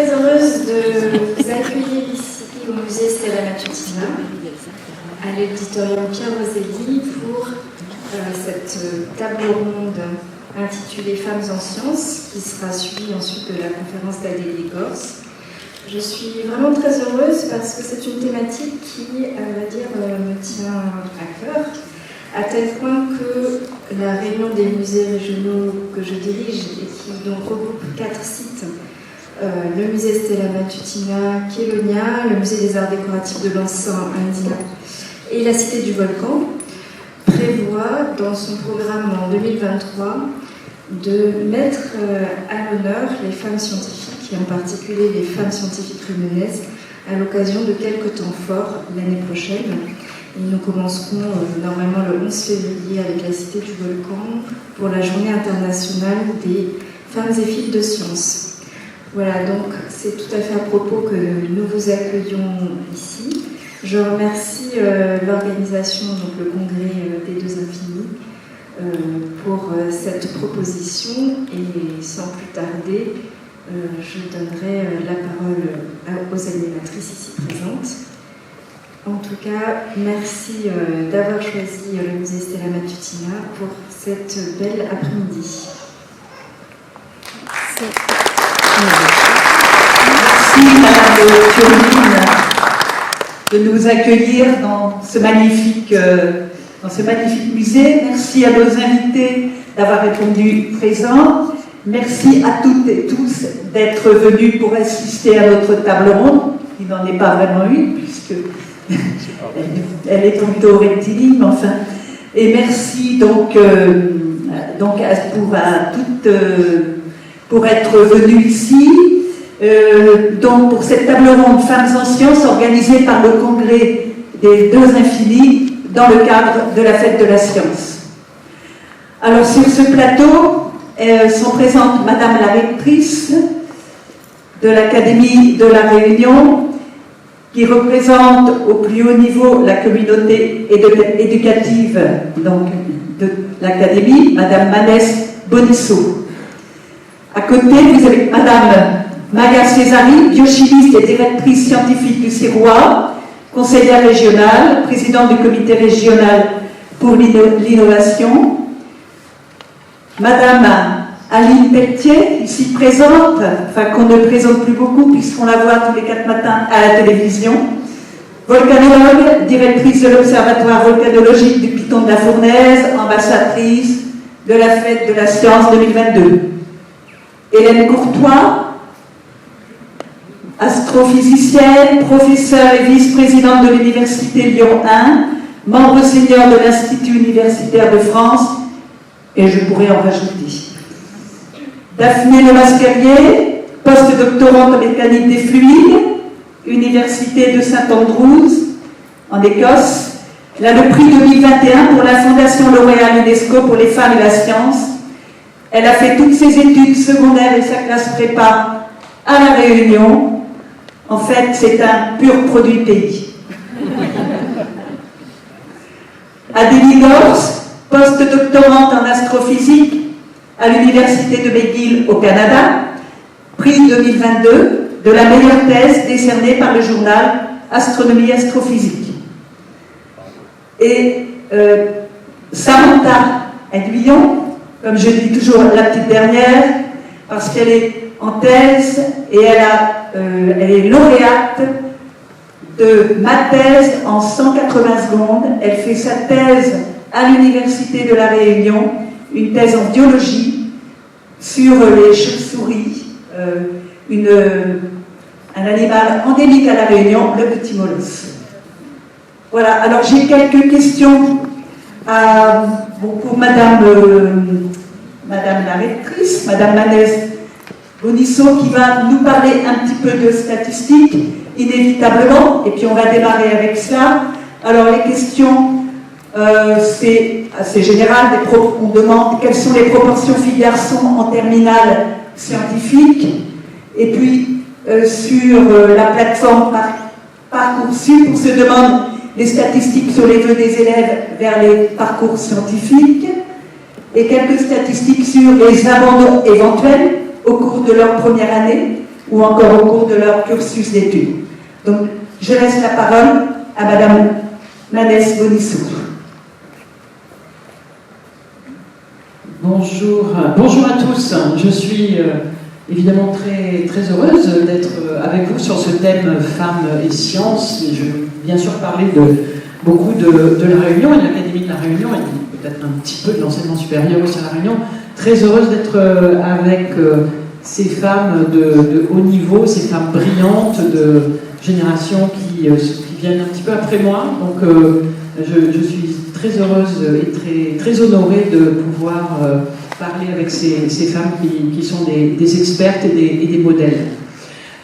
très heureuse de vous accueillir ici au musée Stella Matutina, à l'auditorium Pierre Roselli, pour cette table ronde intitulée Femmes en sciences, qui sera suivie ensuite de la conférence d'Adélie Gors. Je suis vraiment très heureuse parce que c'est une thématique qui, me tient à cœur, à tel point que la réunion des musées régionaux que je dirige et qui donc regroupe 4 sites, le musée Stella Matutina, Kélonia, le musée des arts décoratifs de l'Encens indien et la cité du volcan, prévoit dans son programme en 2023 de mettre à l'honneur les femmes scientifiques, et en particulier les femmes scientifiques réunionnaises, à l'occasion de quelques temps forts l'année prochaine. Et nous commencerons normalement le 11 février avec la Cité du Volcan pour la Journée internationale des femmes et filles de sciences. Voilà, donc c'est tout à fait à propos que nous vous accueillons ici. Je remercie l'organisation, donc le Congrès des Deux Infinis, pour cette proposition, et sans plus tarder, je donnerai la parole aux animatrices ici présentes. En tout cas, merci d'avoir choisi le musée Stella Matutina pour cette belle après-midi. Merci Madame Fiorini de nous accueillir dans ce magnifique musée. Merci à nos invités d'avoir répondu présents. Merci à toutes et tous d'être venus pour assister à notre table ronde, qui n'en est pas vraiment une, puisque elle est plutôt rectiligne, mais enfin. Et merci donc pour être venus ici. Donc pour cette table ronde Femmes en sciences organisée par le Congrès des Deux Infinis dans le cadre de la Fête de la Science. Alors sur ce plateau sont présentes Madame la rectrice de l'Académie de la Réunion, qui représente au plus haut niveau la communauté éducative donc, de l'Académie, Madame Manès Bonisso. À côté, vous avez Madame Maya Césari, biochimiste et directrice scientifique du CIROI, conseillère régionale, présidente du comité régional pour l'innovation. Madame Aline Pelletier, ici présente, enfin qu'on ne présente plus beaucoup puisqu'on la voit tous les 4 matins à la télévision. Volcanologue, directrice de l'Observatoire volcanologique du Piton de la Fournaise, ambassadrice de la Fête de la Science 2022. Hélène Courtois, astrophysicienne, professeure et vice-présidente de l'Université Lyon 1, membre senior de l'Institut universitaire de France, et je pourrais en rajouter. Daphné Lemasquerier, post-doctorante en mécanique des fluides, Université de St Andrews, en Écosse. Elle a le prix 2021 pour la Fondation L'Oréal UNESCO pour les femmes et la science. Elle a fait toutes ses études secondaires et sa classe prépa à La Réunion. En fait, c'est un pur produit pays. Adélie Gors, post-doctorante en astrophysique à l'Université de McGill au Canada, prix 2022 de la meilleure thèse décernée par le journal Astronomie Astrophysique. Et Samantha Aiguillon, comme je dis toujours la petite dernière, parce qu'elle est en thèse et elle est lauréate de ma thèse en 180 secondes. Elle fait sa thèse à l'Université de La Réunion, une thèse en biologie sur les chauves-souris, un animal endémique à La Réunion, le petit molosse. Voilà, alors j'ai quelques questions pour Madame la rectrice, Madame Manès Bonisso, qui va nous parler un petit peu de statistiques, inévitablement, et puis on va démarrer avec cela. Alors les questions, c'est assez général, on demande quelles sont les proportions filles-garçons en terminale scientifique, et puis sur la plateforme Parcoursup, on se demande les statistiques sur les vœux des élèves vers les parcours scientifiques, et quelques statistiques sur les abandons éventuels au cours de leur première année, ou encore au cours de leur cursus d'études. Donc, je laisse la parole à Madame Nanès Bonissou. Bonjour à tous. Je suis évidemment très heureuse d'être avec vous sur ce thème femmes et sciences. Et je vais bien sûr parler beaucoup de La Réunion et de l'Académie de La Réunion et peut-être un petit peu de l'enseignement supérieur aussi à La Réunion. Très heureuse d'être avec ces femmes de haut niveau, ces femmes brillantes de générations qui viennent un petit peu après moi. Donc je suis très heureuse et très honorée de pouvoir parler avec ces femmes qui sont des expertes et des modèles.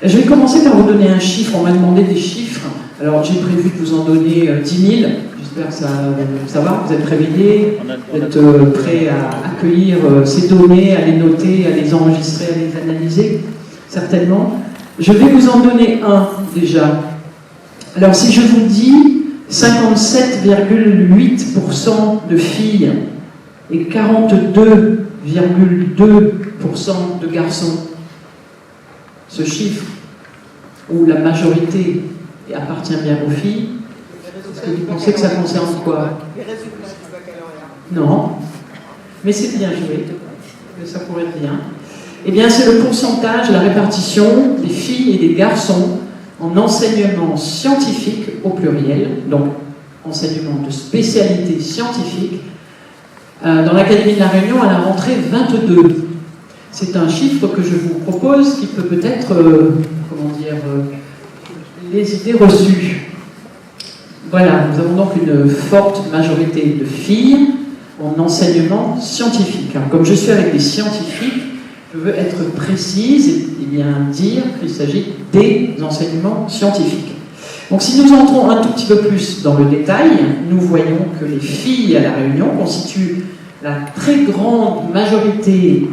Je vais commencer par vous donner un chiffre. On m'a demandé des chiffres. Alors j'ai prévu de vous en donner 10 000. J'espère que ça va, vous êtes réveillés, vous êtes prêts à accueillir ces données, à les noter, à les enregistrer, à les analyser, certainement. Je vais vous en donner un déjà. Alors si je vous dis 57,8% de filles et 42,2% de garçons, ce chiffre où la majorité appartient bien aux filles, est-ce que vous pensez que ça concerne quoi? Les résultats du baccalauréat. Non, mais c'est bien joué, ça pourrait être bien. Eh bien, c'est le pourcentage, la répartition des filles et des garçons en enseignement scientifique au pluriel, donc enseignement de spécialité scientifique, dans l'Académie de La Réunion à la rentrée 22. C'est un chiffre que je vous propose qui peut peut-être, les idées reçues. Voilà, nous avons donc une forte majorité de filles en enseignement scientifique. Alors, comme je suis avec des scientifiques, je veux être précise et bien dire qu'il s'agit des enseignements scientifiques. Donc si nous entrons un tout petit peu plus dans le détail, nous voyons que les filles à La Réunion constituent la très grande majorité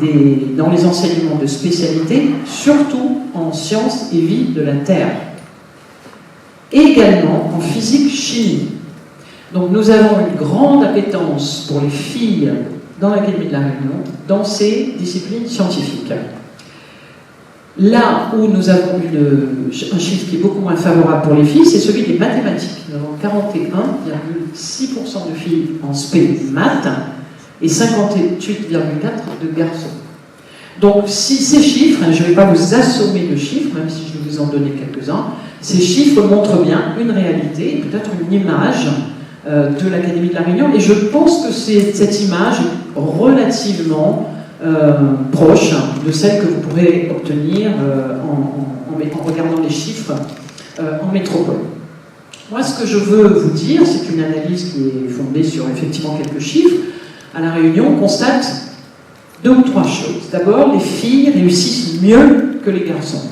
dans les enseignements de spécialité, surtout en sciences et vie de la Terre. Également en physique-chimie. Donc nous avons une grande appétence pour les filles dans l'Académie de La Réunion, dans ces disciplines scientifiques. Là où nous avons un chiffre qui est beaucoup moins favorable pour les filles, c'est celui des mathématiques. Nous avons 41,6% de filles en spé maths et 58,4% de garçons. Donc si ces chiffres, je ne vais pas vous assommer de chiffres, même si je vais vous en donner quelques-uns, ces chiffres montrent bien une réalité, peut-être une image de l'Académie de La Réunion, et je pense que cette image est relativement proche de celle que vous pourrez obtenir en regardant les chiffres en métropole. Moi, ce que je veux vous dire, c'est une analyse qui est fondée sur effectivement quelques chiffres. À La Réunion, on constate 2 ou 3 choses. D'abord, les filles réussissent mieux que les garçons.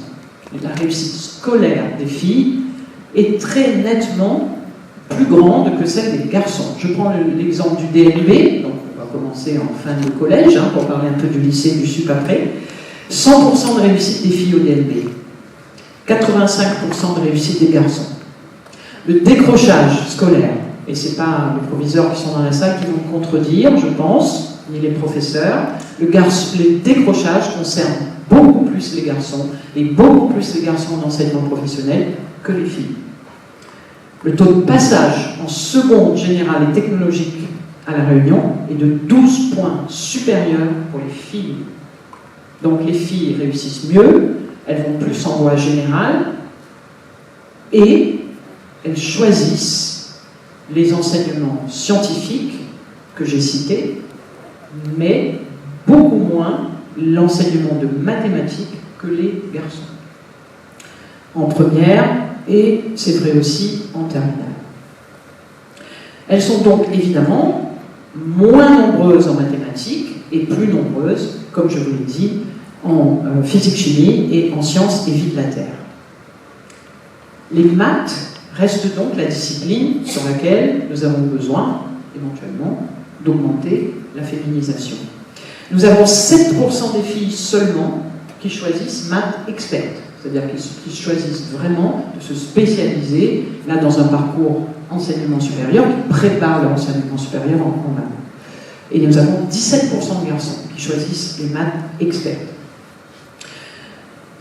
La réussite scolaire des filles est très nettement plus grande que celle des garçons. Je prends l'exemple du DNB, donc on va commencer en fin de collège, pour parler un peu du lycée, du sup après. 100% de réussite des filles au DNB, 85% de réussite des garçons. Le décrochage scolaire, et ce n'est pas les proviseurs qui sont dans la salle qui vont me contredire, je pense, ni les professeurs, le décrochage concerne beaucoup plus les garçons, et beaucoup plus les garçons d'enseignement professionnel que les filles. Le taux de passage en seconde générale et technologique à La Réunion est de 12 points supérieur pour les filles. Donc les filles réussissent mieux, elles vont plus en voie générale, et elles choisissent les enseignements scientifiques que j'ai cités, mais beaucoup moins l'enseignement de mathématiques que les garçons. En première, et c'est vrai aussi en terminale. Elles sont donc évidemment moins nombreuses en mathématiques et plus nombreuses, comme je vous l'ai dit, en physique-chimie et en sciences et vie de la Terre. Les maths restent donc la discipline sur laquelle nous avons besoin, éventuellement, d'augmenter la féminisation. Nous avons 7% des filles seulement qui choisissent maths expertes, c'est-à-dire qui choisissent vraiment de se spécialiser là dans un parcours enseignement supérieur, qui prépare leur enseignement supérieur en maths. Et nous avons 17% de garçons qui choisissent les maths expertes.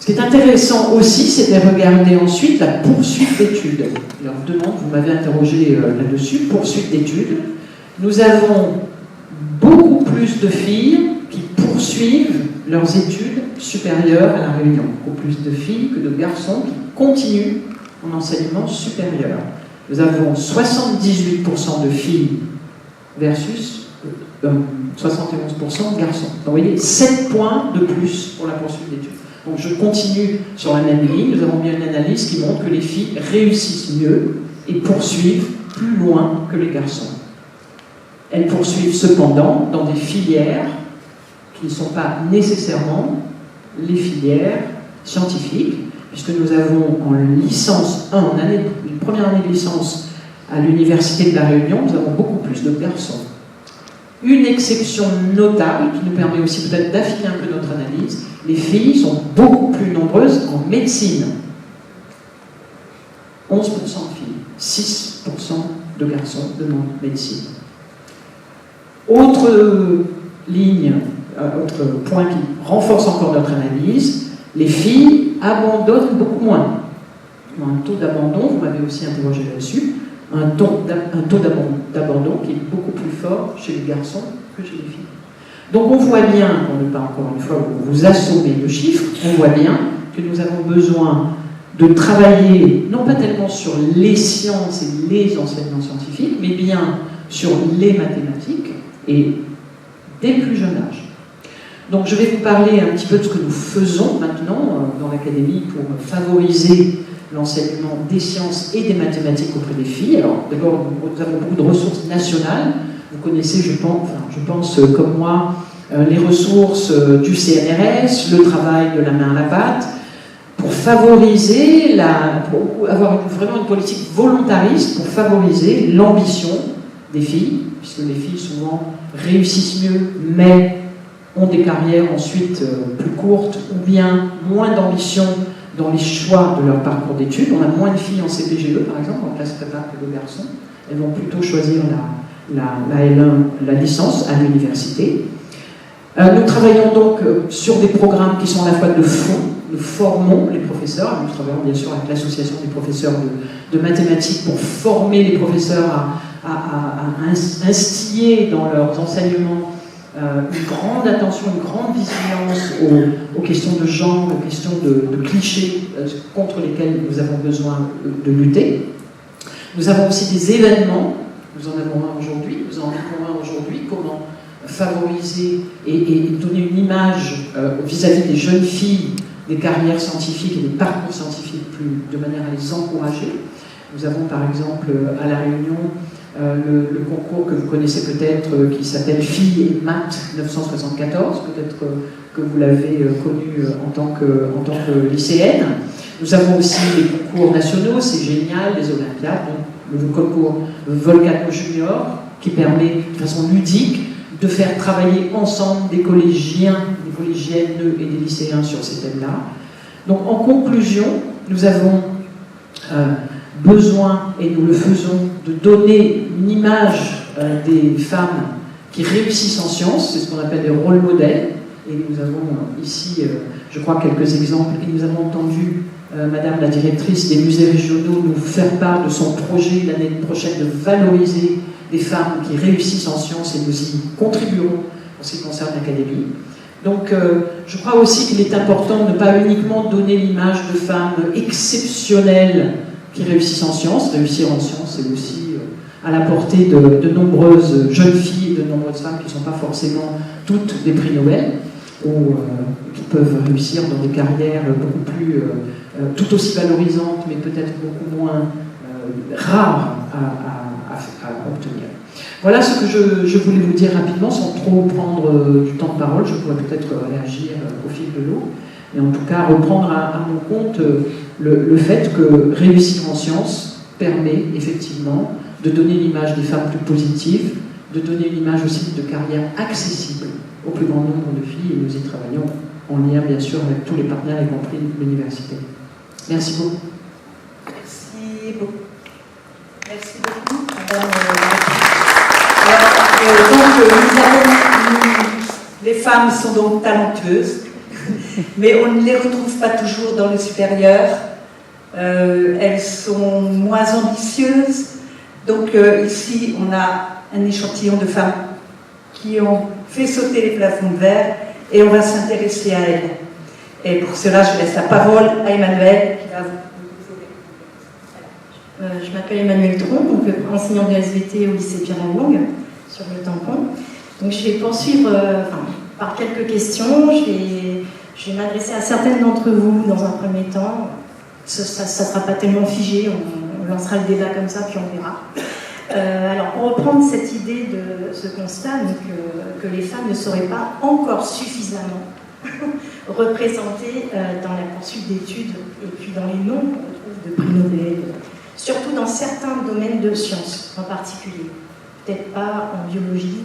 Ce qui est intéressant aussi, c'est de regarder ensuite la poursuite d'études. Je leur demande, vous m'avez interrogé là-dessus, poursuite d'études. Nous avons beaucoup plus de filles qui poursuivent leurs études supérieures à La Réunion. Beaucoup plus de filles que de garçons qui continuent en enseignement supérieur. Nous avons 78% de filles versus 71% de garçons. Donc vous voyez, 7 points de plus pour la poursuite d'études. Donc je continue sur la même ligne. Nous avons bien une analyse qui montre que les filles réussissent mieux et poursuivent plus loin que les garçons. Elles poursuivent cependant dans des filières qui ne sont pas nécessairement les filières scientifiques, puisque nous avons en licence 1, une première année de licence à l'Université de La Réunion, nous avons beaucoup plus de garçons. Une exception notable, qui nous permet aussi peut-être d'affiner un peu notre analyse, les filles sont beaucoup plus nombreuses en médecine. 11% de filles, 6% de garçons demandent médecine. Autre ligne, autre point qui renforce encore notre analyse, les filles abandonnent beaucoup moins. Ils ont un taux d'abandon, vous m'avez aussi interrogé là-dessus, un taux d'abandon qui est beaucoup plus fort chez les garçons que chez les filles. Donc on voit bien, pour ne pas encore une fois vous assommer de chiffres, on voit bien que nous avons besoin de travailler, non pas tellement sur les sciences et les enseignements scientifiques, mais bien sur les mathématiques, et dès plus jeune âge. Donc je vais vous parler un petit peu de ce que nous faisons maintenant dans l'Académie pour favoriser l'enseignement des sciences et des mathématiques auprès des filles. Alors d'abord, nous avons beaucoup de ressources nationales. Vous connaissez, je pense comme moi, les ressources du CNRS, le travail de la main à la pâte, pour favoriser, pour avoir vraiment une politique volontariste pour favoriser l'ambition des filles, puisque les filles souvent réussissent mieux, mais ont des carrières ensuite plus courtes, ou bien moins d'ambition dans les choix de leur parcours d'études. On a moins de filles en CPGE, par exemple, en classe prépa que de garçons. Elles vont plutôt choisir la L1, la licence à l'université. Nous travaillons donc sur des programmes qui sont à la fois de fond. Nous formons les professeurs. Nous travaillons bien sûr avec l'association des professeurs de mathématiques pour former les professeurs à instiller dans leurs enseignements une grande attention, une grande vigilance aux questions de genre, aux questions de clichés contre lesquels nous avons besoin de lutter. Nous avons aussi des événements, nous en avons un aujourd'hui, comment favoriser et donner une image vis-à-vis des jeunes filles, des carrières scientifiques et des parcours scientifiques de manière à les encourager. Nous avons par exemple à La Réunion le concours que vous connaissez peut-être qui s'appelle Filles et Maths 974, peut-être que vous l'avez connu en tant que lycéenne. Nous avons aussi les concours nationaux, c'est génial, les Olympiades, le concours Volcano Junior qui permet de façon ludique de faire travailler ensemble des collégiens, des collégiennes et des lycéens sur ces thèmes-là. Donc en conclusion, nous avons besoin, et nous le faisons, de donner une image des femmes qui réussissent en sciences, c'est ce qu'on appelle des rôles modèles, et nous avons ici, je crois, quelques exemples, et nous avons entendu Madame la directrice des musées régionaux nous faire part de son projet l'année prochaine de valoriser des femmes qui réussissent en sciences, et nous y contribuerons en ce qui concerne l'Académie. Donc, je crois aussi qu'il est important de ne pas uniquement donner l'image de femmes exceptionnelles qui réussissent en sciences. Réussir en sciences, c'est aussi à la portée de nombreuses jeunes filles, de nombreuses femmes qui ne sont pas forcément toutes des prix Nobel, ou qui peuvent réussir dans des carrières beaucoup plus, tout aussi valorisantes, mais peut-être beaucoup moins rares à obtenir. Voilà ce que je voulais vous dire rapidement, sans trop prendre du temps de parole. Je pourrais peut-être réagir au fil de l'eau, mais en tout cas reprendre à mon compte le fait que réussir en sciences permet effectivement de donner l'image des femmes plus positives, de donner une image aussi de carrière accessible au plus grand nombre de filles, et nous y travaillons en lien bien sûr avec tous les partenaires, y compris l'université. Merci beaucoup. Merci beaucoup. Merci beaucoup. Alors, les femmes sont donc talentueuses. mais on ne les retrouve pas toujours dans le supérieur. Elles sont moins ambitieuses. Donc ici, on a un échantillon de femmes qui ont fait sauter les plafonds de verre et on va s'intéresser à elles. Et pour cela, je laisse la parole à Emmanuel qui va vous... Je m'appelle Emmanuel Tron, donc enseignante de SVT au lycée Pierre-Laloung sur le tampon. Donc je vais poursuivre par quelques questions. Je vais m'adresser à certaines d'entre vous dans un premier temps. Ça ne sera pas tellement figé, on lancera le débat comme ça, puis on verra. Alors pour reprendre cette idée de ce constat, donc, que les femmes ne seraient pas encore suffisamment représentées dans la poursuite d'études et puis dans les noms qu'on retrouve de prix Nobel, surtout dans certains domaines de sciences en particulier. Peut-être pas en biologie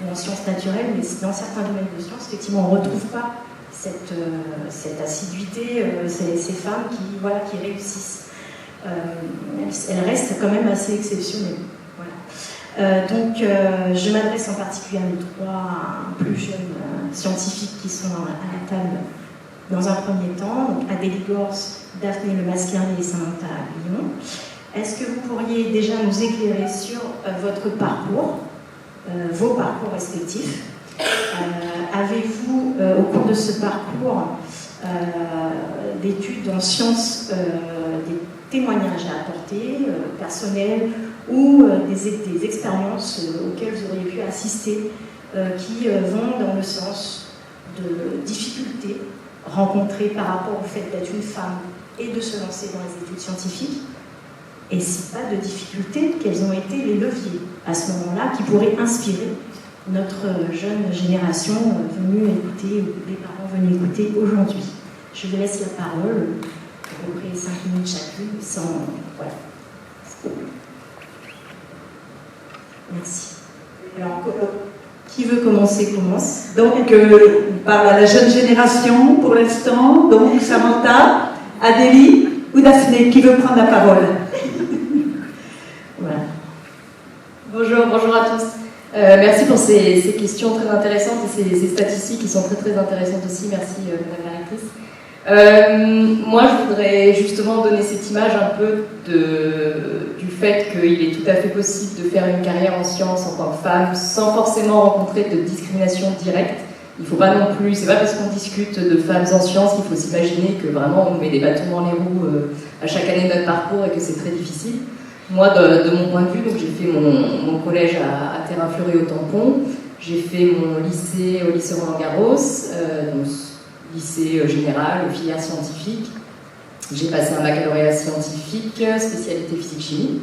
ou en sciences naturelles, mais dans certains domaines de sciences, effectivement, on ne retrouve pas cette assiduité, ces femmes qui réussissent. Elles restent quand même assez exceptionnelles. Voilà. Donc, je m'adresse en particulier à nos trois plus jeunes scientifiques qui sont à la table dans un premier temps, donc Adélie Gors, Daphné Le Masquin et Samantha Lyon. Est-ce que vous pourriez déjà nous éclairer sur votre parcours, vos parcours respectifs? Avez-vous, au cours de ce parcours d'études en sciences, des témoignages à apporter, personnels, ou des expériences auxquelles vous auriez pu assister, qui vont dans le sens de difficultés rencontrées par rapport au fait d'être une femme et de se lancer dans les études scientifiques? Et si pas de difficultés, quels ont été les leviers à ce moment-là qui pourraient inspirer notre jeune génération venue écouter, ou les parents venus écouter aujourd'hui? Je vous laisse la parole, à peu près 5 minutes chacune, sans... Voilà. Merci. Alors, qui veut commencer, commence. Donc, on parle à la jeune génération pour l'instant. Donc, Samantha, Adélie ou Daphné, qui veut prendre la parole? Voilà. Bonjour à tous. Merci pour ces questions très intéressantes et ces statistiques qui sont très intéressantes aussi. Merci, Madame la rectrice. Moi, je voudrais justement donner cette image un peu du fait qu'il est tout à fait possible de faire une carrière en sciences en tant que femme sans forcément rencontrer de discrimination directe. Il ne faut pas non plus, c'est pas parce qu'on discute de femmes en sciences qu'il faut s'imaginer que vraiment on nous met des bâtons dans les roues à chaque année de notre parcours et que c'est très difficile. Moi, de mon point de vue, donc j'ai fait mon collège à Terrain-Fleury au Tampon, j'ai fait mon lycée au lycée Roland-Garros, donc lycée général, filière scientifique. J'ai passé un baccalauréat scientifique, spécialité physique-chimie.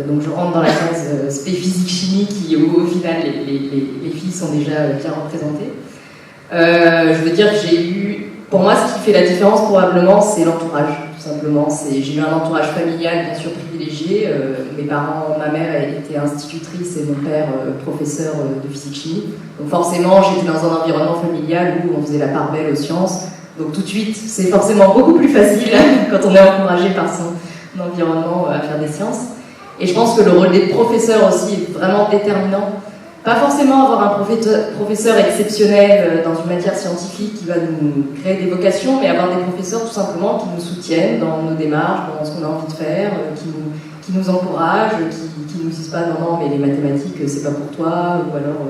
Donc je rentre dans la case spé physique-chimie où au final les filles sont déjà bien représentées. Je veux dire que j'ai eu... Pour moi, ce qui fait la différence probablement, c'est l'entourage, tout simplement. J'ai eu un entourage familial bien sûr privilégié. Mes parents, ma mère était institutrice et mon père professeur de physique-chimie. Donc forcément, j'étais dans un environnement familial où on faisait la part belle aux sciences. Donc tout de suite, c'est forcément beaucoup plus facile quand on est encouragé par son environnement à faire des sciences. Et je pense que le rôle des professeurs aussi est vraiment déterminant. Pas forcément avoir un professeur exceptionnel dans une matière scientifique qui va nous créer des vocations, mais avoir des professeurs tout simplement qui nous soutiennent dans nos démarches, dans ce qu'on a envie de faire, qui nous encouragent, qui nous disent pas non mais les mathématiques c'est pas pour toi, ou alors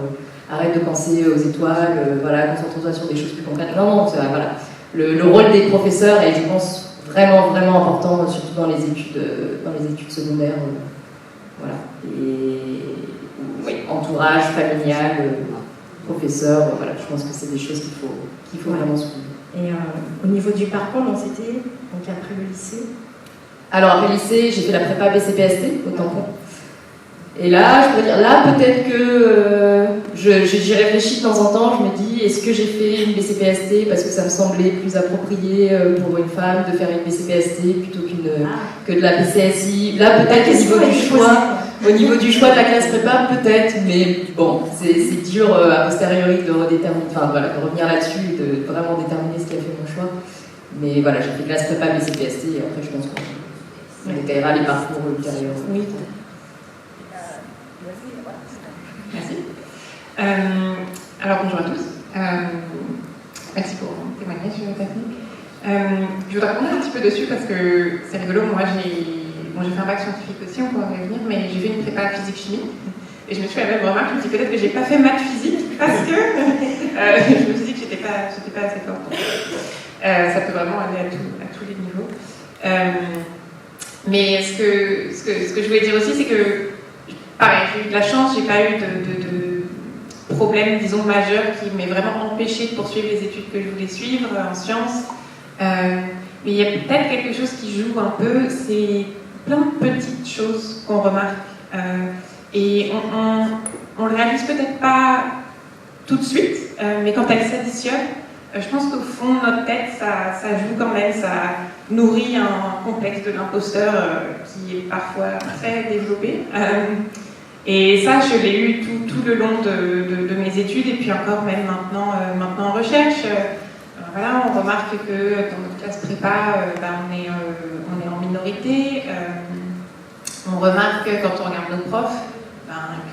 arrête de penser aux étoiles, voilà, concentre-toi sur des choses plus concrètes. Non, voilà. Le rôle des professeurs est, je pense, vraiment important, surtout dans les études secondaires. Voilà. Et oui, entourage, familial, professeur, voilà, je pense que c'est des choses qu'il faut vraiment souligner. Et au niveau du parcours, c'était donc après le lycée? Alors après le lycée, j'ai fait la prépa BCPST au Tampon. Et là, je pourrais dire, peut-être que j'y réfléchis de temps en temps, je me dis, est-ce que j'ai fait une BCPST parce que ça me semblait plus approprié pour une femme de faire une BCPST plutôt que de la BCSI. Là, peut-être au niveau du choix de la classe prépa, peut-être, mais bon, c'est dur a posteriori de revenir là-dessus et de vraiment déterminer ce qui a fait mon choix. Mais voilà, j'ai fait classe prépa BCPST et après, je pense qu'on détaillera les parcours ultérieurs. Oui. Merci. Alors bonjour à tous. Merci pour ton témoignage, Daphné. Je voudrais revenir un petit peu dessus parce que c'est rigolo. Moi, j'ai fait un bac scientifique aussi, on pourra y revenir, mais j'ai fait une prépa physique-chimie. Et je me suis fait la même remarque, je me suis dit peut-être que j'ai pas fait maths physique parce que je me suis dit que j'étais pas assez forte. Ça peut vraiment aller à tous les niveaux. Mais ce que je voulais dire aussi, c'est que, pareil, j'ai eu de la chance, j'ai pas eu de problème, disons, majeur qui m'ait vraiment empêché de poursuivre les études que je voulais suivre en sciences. Mais il y a peut-être quelque chose qui joue un peu, c'est plein de petites choses qu'on remarque. Et on le réalise peut-être pas tout de suite, mais quand elles s'additionnent, je pense qu'au fond de notre tête, ça joue quand même, ça nourrit un complexe de l'imposteur qui est parfois très développé. Et ça, je l'ai eu tout le long de mes études, et puis encore même maintenant en recherche. Voilà, on remarque que dans notre classe prépa, on est en minorité. On remarque quand on regarde nos profs,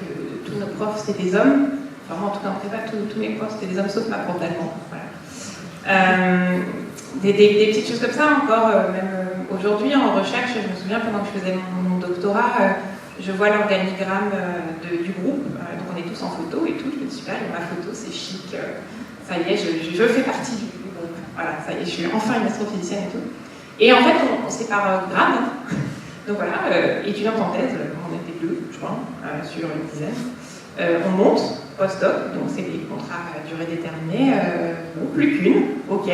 que tous nos profs c'est des hommes. Enfin, moi, en tout cas en prépa, tous mes profs c'était des hommes, sauf ma prof d'allemand. Voilà. Des petites choses comme ça encore, même aujourd'hui en recherche, je me souviens pendant que je faisais mon doctorat, je vois l'organigramme du groupe, donc on est tous en photo et tout, je me dis super, ma photo c'est chic, ça y est, je fais partie du groupe, voilà, ça y est, je suis enfin une astrophysicienne et tout. Et en fait, on sépare grade, donc voilà, étudiante en thèse, on était 2, je crois, sur une dizaine. On monte, post-doc, donc c'est des contrats à durée déterminée, bon, plus qu'une, ok.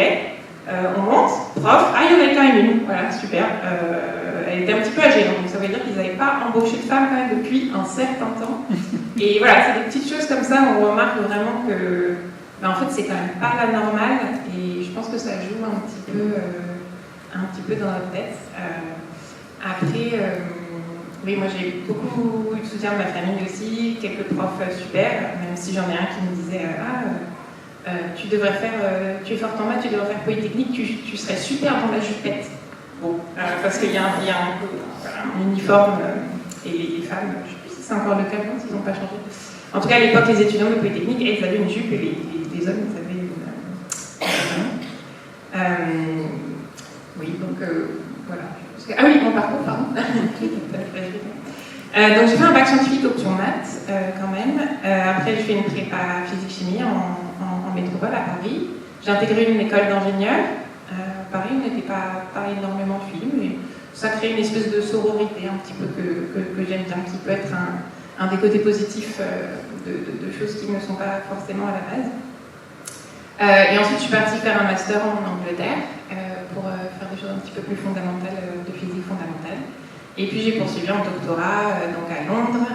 On monte, prof, il y en avait quand même une, voilà, super. Elle était un petit peu âgée, donc ça veut dire qu'ils n'avaient pas embauché de femme quand même depuis un certain temps. Et voilà, c'est des petites choses comme ça où on remarque vraiment que, en fait, c'est quand même pas la normale, et je pense que ça joue un petit peu dans notre tête. Après, oui, moi j'ai beaucoup eu de soutien de ma famille aussi, quelques profs super, même si j'en ai un qui me disait tu devrais faire, tu es forte en maths, tu devrais faire Polytechnique, tu serais super dans la jupette. Bon, parce qu'il y a un uniforme, et les femmes, je ne sais plus si c'est encore le cas, ils n'ont pas changé. En tout cas, à l'époque, les étudiants de Polytechnique, elles avaient une jupe et les hommes, ils avaient une. Oui, donc voilà. Ah oui, mon parcours, pardon. Donc j'ai fait un bac scientifique option maths quand même. Après j'ai fait une prépa physique-chimie en métropole à Paris. J'ai intégré une école d'ingénieurs. Paris, on n'était pas énormément de filles, mais ça crée une espèce de sororité un petit peu que j'aime bien, qui peut être un des côtés positifs de choses qui ne sont pas forcément à la base. Et ensuite je suis partie faire un master en Angleterre pour faire des choses un petit peu plus fondamentales, de physique fondamentale. Et puis j'ai poursuivi en doctorat donc à Londres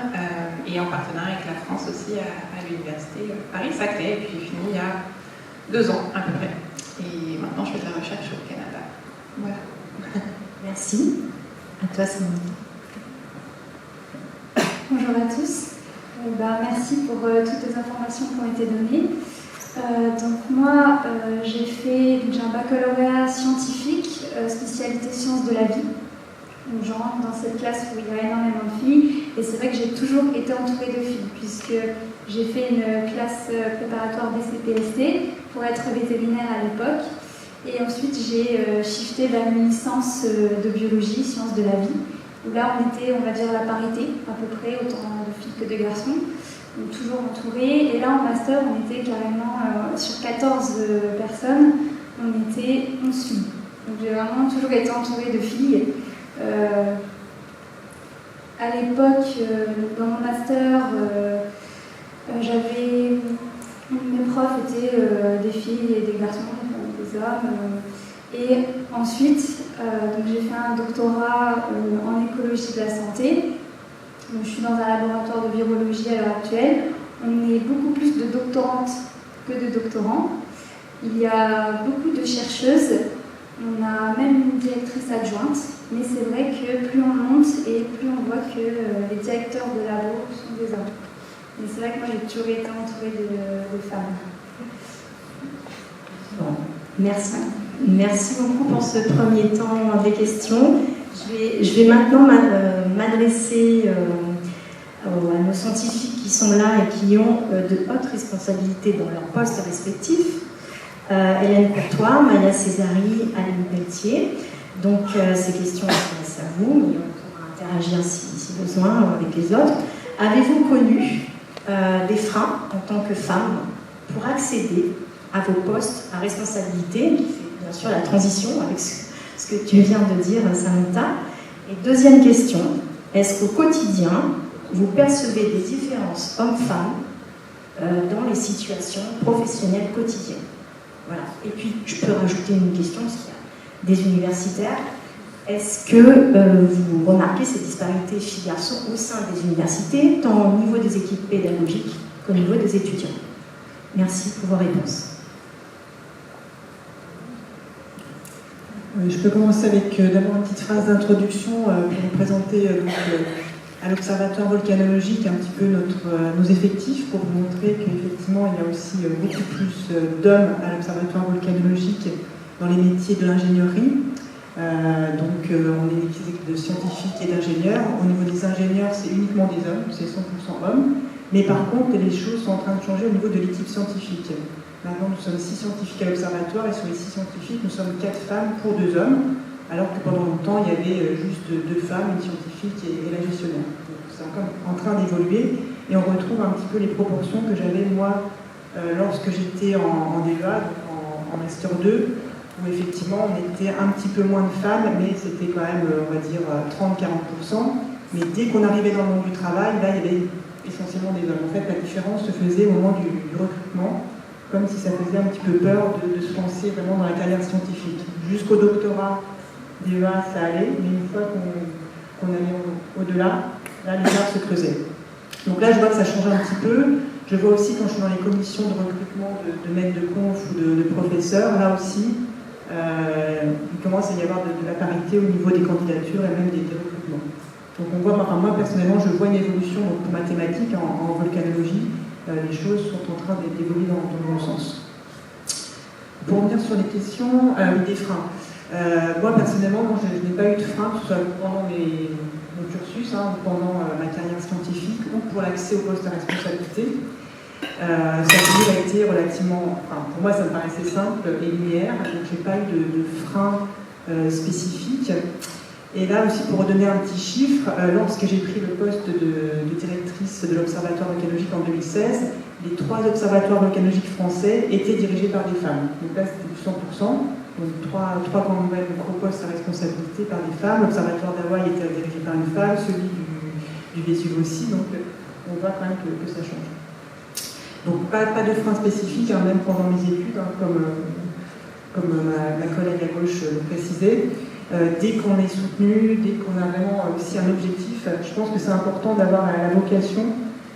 et en partenariat avec la France aussi à l'université Paris-Saclay. Et puis j'ai fini il y a 2 ans à peu près. Et maintenant je fais de la recherche au Canada. Voilà. Merci. À toi, Sandrine. Bonjour à tous. Merci pour toutes les informations qui ont été données. Donc moi, j'ai un baccalauréat scientifique, spécialité sciences de la vie. Donc je rentre dans cette classe où il y a énormément de filles, et c'est vrai que j'ai toujours été entourée de filles, puisque j'ai fait une classe préparatoire BCPST pour être vétérinaire à l'époque, et ensuite j'ai shifté vers une licence de biologie, sciences de la vie, où là on était, on va dire, la parité, à peu près, autant de filles que de garçons. Donc, toujours entourée, et là en master on était carrément sur 14 personnes, on était 11 filles. Donc j'ai vraiment toujours été entourée de filles. À l'époque, dans mon master, mes profs étaient des filles et des garçons, des hommes. Et ensuite, donc j'ai fait un doctorat en écologie de la santé. Donc, je suis dans un laboratoire de virologie à l'heure actuelle. On est beaucoup plus de doctorantes que de doctorants. Il y a beaucoup de chercheuses. On a même une directrice adjointe. Mais c'est vrai que plus on monte et plus on voit que les directeurs de labo sont des hommes. Mais c'est vrai que moi j'ai toujours été entourée de femmes. Bon, merci. Merci beaucoup pour ce premier temps des questions. Je vais maintenant m'adresser à nos scientifiques qui sont là et qui ont de hautes responsabilités dans leurs postes respectifs. Hélène Courtois, Maya Césari, Aline Pelletier. Donc ces questions s'adressent à vous, mais on pourra interagir si besoin avec les autres. Avez-vous connu des freins en tant que femme pour accéder à vos postes à responsabilité, qui fait bien sûr la transition avec ce que tu viens de dire, Samantha. Et deuxième question, est-ce qu'au quotidien, vous percevez des différences hommes-femmes dans les situations professionnelles quotidiennes? Voilà. Et puis, je peux rajouter une question, parce qu'il y a des universitaires. Est-ce que vous remarquez ces disparités filles-garçons au sein des universités, tant au niveau des équipes pédagogiques qu'au niveau des étudiants? Merci pour vos réponses. Je peux commencer avec d'abord une petite phrase d'introduction pour vous présenter à l'Observatoire volcanologique un petit peu nos effectifs, pour vous montrer qu'effectivement il y a aussi beaucoup plus d'hommes à l'Observatoire volcanologique dans les métiers de l'ingénierie. Donc on est une équipe de scientifiques et d'ingénieurs. Au niveau des ingénieurs, c'est uniquement des hommes, c'est 100% hommes. Mais par contre, les choses sont en train de changer au niveau de l'équipe scientifique. Maintenant, nous sommes 6 scientifiques à l'Observatoire et sur les 6 scientifiques, nous sommes 4 femmes pour 2 hommes, alors que pendant longtemps, il y avait juste 2 femmes, une scientifique et la gestionnaire. Donc c'est encore en train d'évoluer et on retrouve un petit peu les proportions que j'avais moi lorsque j'étais en DEA, donc en Master 2, où effectivement on était un petit peu moins de femmes, mais c'était quand même, on va dire, 30-40%. Mais dès qu'on arrivait dans le monde du travail, là il y avait essentiellement des hommes. En fait, la différence se faisait au moment du recrutement, comme si ça faisait un petit peu peur de se lancer vraiment dans la carrière scientifique. Jusqu'au doctorat DEA, ça allait, mais une fois qu'on allait au-delà, là, les écarts se creusaient. Donc là, je vois que ça change un petit peu. Je vois aussi, quand je suis dans les commissions de recrutement de maîtres de conf ou de professeurs, là aussi, il commence à y avoir de la parité au niveau des candidatures et même des recrutements. Donc on voit, enfin moi personnellement, je vois une évolution pour mathématiques en volcanologie. Les choses sont en train d'évoluer dans le bon sens. Pour revenir sur les questions, des freins. Moi personnellement, je n'ai pas eu de frein, que ce soit pendant mon cursus, ou pendant ma carrière scientifique, ou pour l'accès au poste à responsabilité. Ça a toujours été relativement, pour moi ça me paraissait simple et linéaire, donc je n'ai pas eu de frein spécifique. Et là aussi, pour redonner un petit chiffre, lorsque j'ai pris le poste de directrice de l'Observatoire volcanologique en 2016, les 3 observatoires volcanologiques français étaient dirigés par des femmes. Donc là, c'était du 100%. Donc 3 grands gros postes à responsabilité par des femmes. L'Observatoire d'Hawaï était dirigé par une femme, celui du Vésuve aussi. Donc on voit quand même que ça change. Donc pas de frein spécifique, même pendant mes études, comme ma collègue à gauche le précisait. Dès qu'on est soutenu, dès qu'on a vraiment aussi un objectif, je pense que c'est important d'avoir la vocation.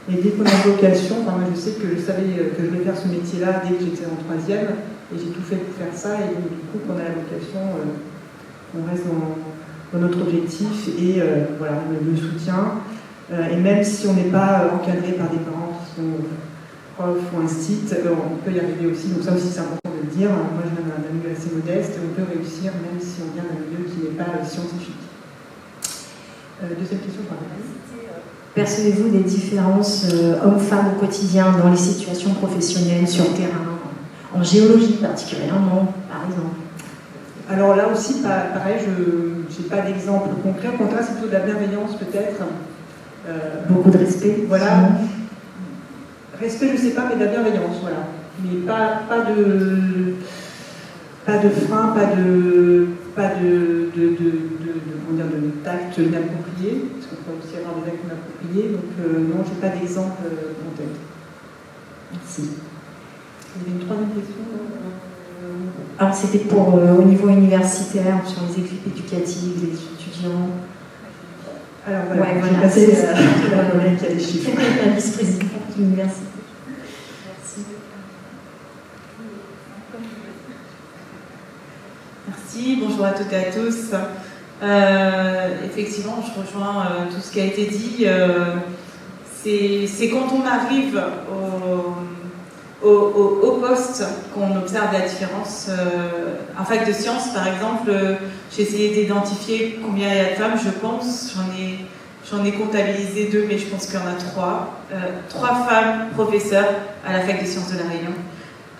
Et dès qu'on a une vocation, moi je sais que je savais que je voulais faire ce métier-là dès que j'étais en 3e, et j'ai tout fait pour faire ça, et donc du coup, quand on a la vocation, on reste dans notre objectif, et voilà, le soutien. Et même si on n'est pas encadré par des parents qui sont profs ou instit, on peut y arriver aussi, donc ça aussi c'est important de le dire. Moi je viens d'un milieu assez modeste, on peut réussir même si on vient d'un milieu qui n'est pas scientifique. Deuxième question, par exemple. Percevez-vous des différences hommes-femmes au quotidien dans les situations professionnelles, sur le terrain, en géologie particulièrement, par exemple? Alors là aussi, pareil, je n'ai pas d'exemple concret. Au contraire, c'est plutôt de la bienveillance peut-être. Beaucoup de respect. Voilà. Respect, je ne sais pas, mais de la bienveillance, voilà. Mais pas de frein, pas de tact inapproprié, parce qu'on peut aussi avoir des actes inappropriés. Donc non, je n'ai pas d'exemple en tête. Merci. Il y avait une 3e question. Alors c'était pour au niveau universitaire, sur les équipes éducatives, les étudiants. Alors voilà, ouais, j'ai passé la collègue qui a des chiffres. La vice-présidente de l'université. Merci, bonjour à toutes et à tous. Effectivement, je rejoins tout ce qui a été dit. C'est quand on arrive au poste qu'on observe la différence. En fac de sciences, par exemple, j'ai essayé d'identifier combien il y a de femmes, je pense. J'en ai comptabilisé 2, mais je pense qu'il y en a 3. 3 femmes professeurs à la fac de sciences de La Réunion.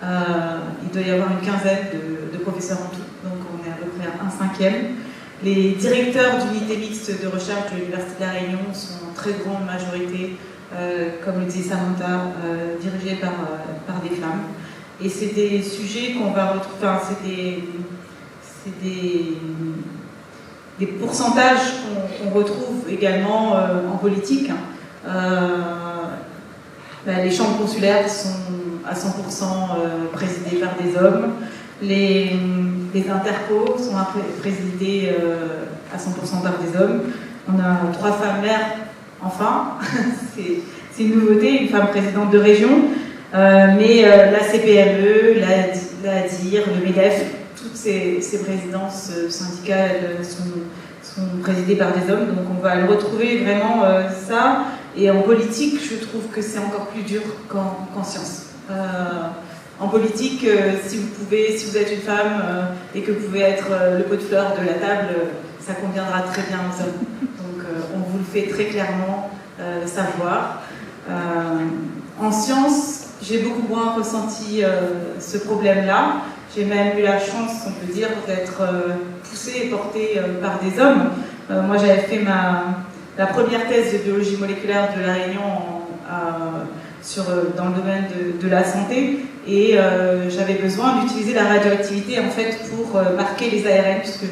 Il doit y avoir une quinzaine de professeurs en tout, donc on est à peu près à un cinquième. Les directeurs d'unités mixtes de recherche de l'Université de La Réunion sont en très grande majorité, comme le disait Samantha, dirigés par des femmes. Et c'est des sujets qu'on va retrouver, enfin, c'est des pourcentages qu'on retrouve également en politique. Les chambres consulaires sont à 100% présidées par des hommes. Les intercos sont présidés à 100% par des hommes. On a 3 femmes maires, enfin, c'est une nouveauté, une femme présidente de région. Mais la CPME, la DIR, le MEDEF, toutes ces présidences syndicales sont présidées par des hommes. Donc on va le retrouver vraiment ça. Et en politique, je trouve que c'est encore plus dur qu'en sciences. En politique, si vous êtes une femme et que vous pouvez être le pot de fleurs de la table, ça conviendra très bien aux hommes. Donc on vous le fait très clairement savoir. En sciences, j'ai beaucoup moins ressenti ce problème-là. J'ai même eu la chance, on peut dire, d'être poussée et portée par des hommes. Moi, j'avais fait la première thèse de biologie moléculaire de La Réunion dans le domaine de la santé, et j'avais besoin d'utiliser la radioactivité en fait pour marquer les ARN, puisque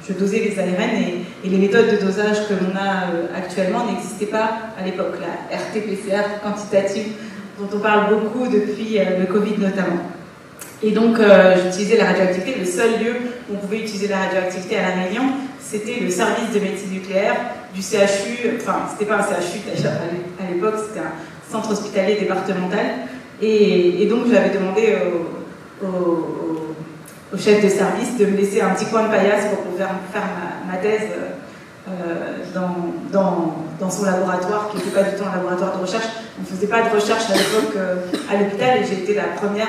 je dosais les ARN, et les méthodes de dosage que l'on a actuellement n'existaient pas à l'époque, la RT-PCR quantitative dont on parle beaucoup depuis le Covid notamment. Et donc j'utilisais la radioactivité. Le seul lieu où on pouvait utiliser la radioactivité à La Réunion, c'était le service de médecine nucléaire du CHU, enfin c'était pas un CHU d'ailleurs à l'époque, c'était un centre hospitalier départemental. Et donc j'avais demandé au chef de service de me laisser un petit coin de paillasse pour pouvoir faire ma thèse dans son laboratoire, qui n'était pas du tout un laboratoire de recherche. On ne faisait pas de recherche à l'époque à l'hôpital, et j'ai été la première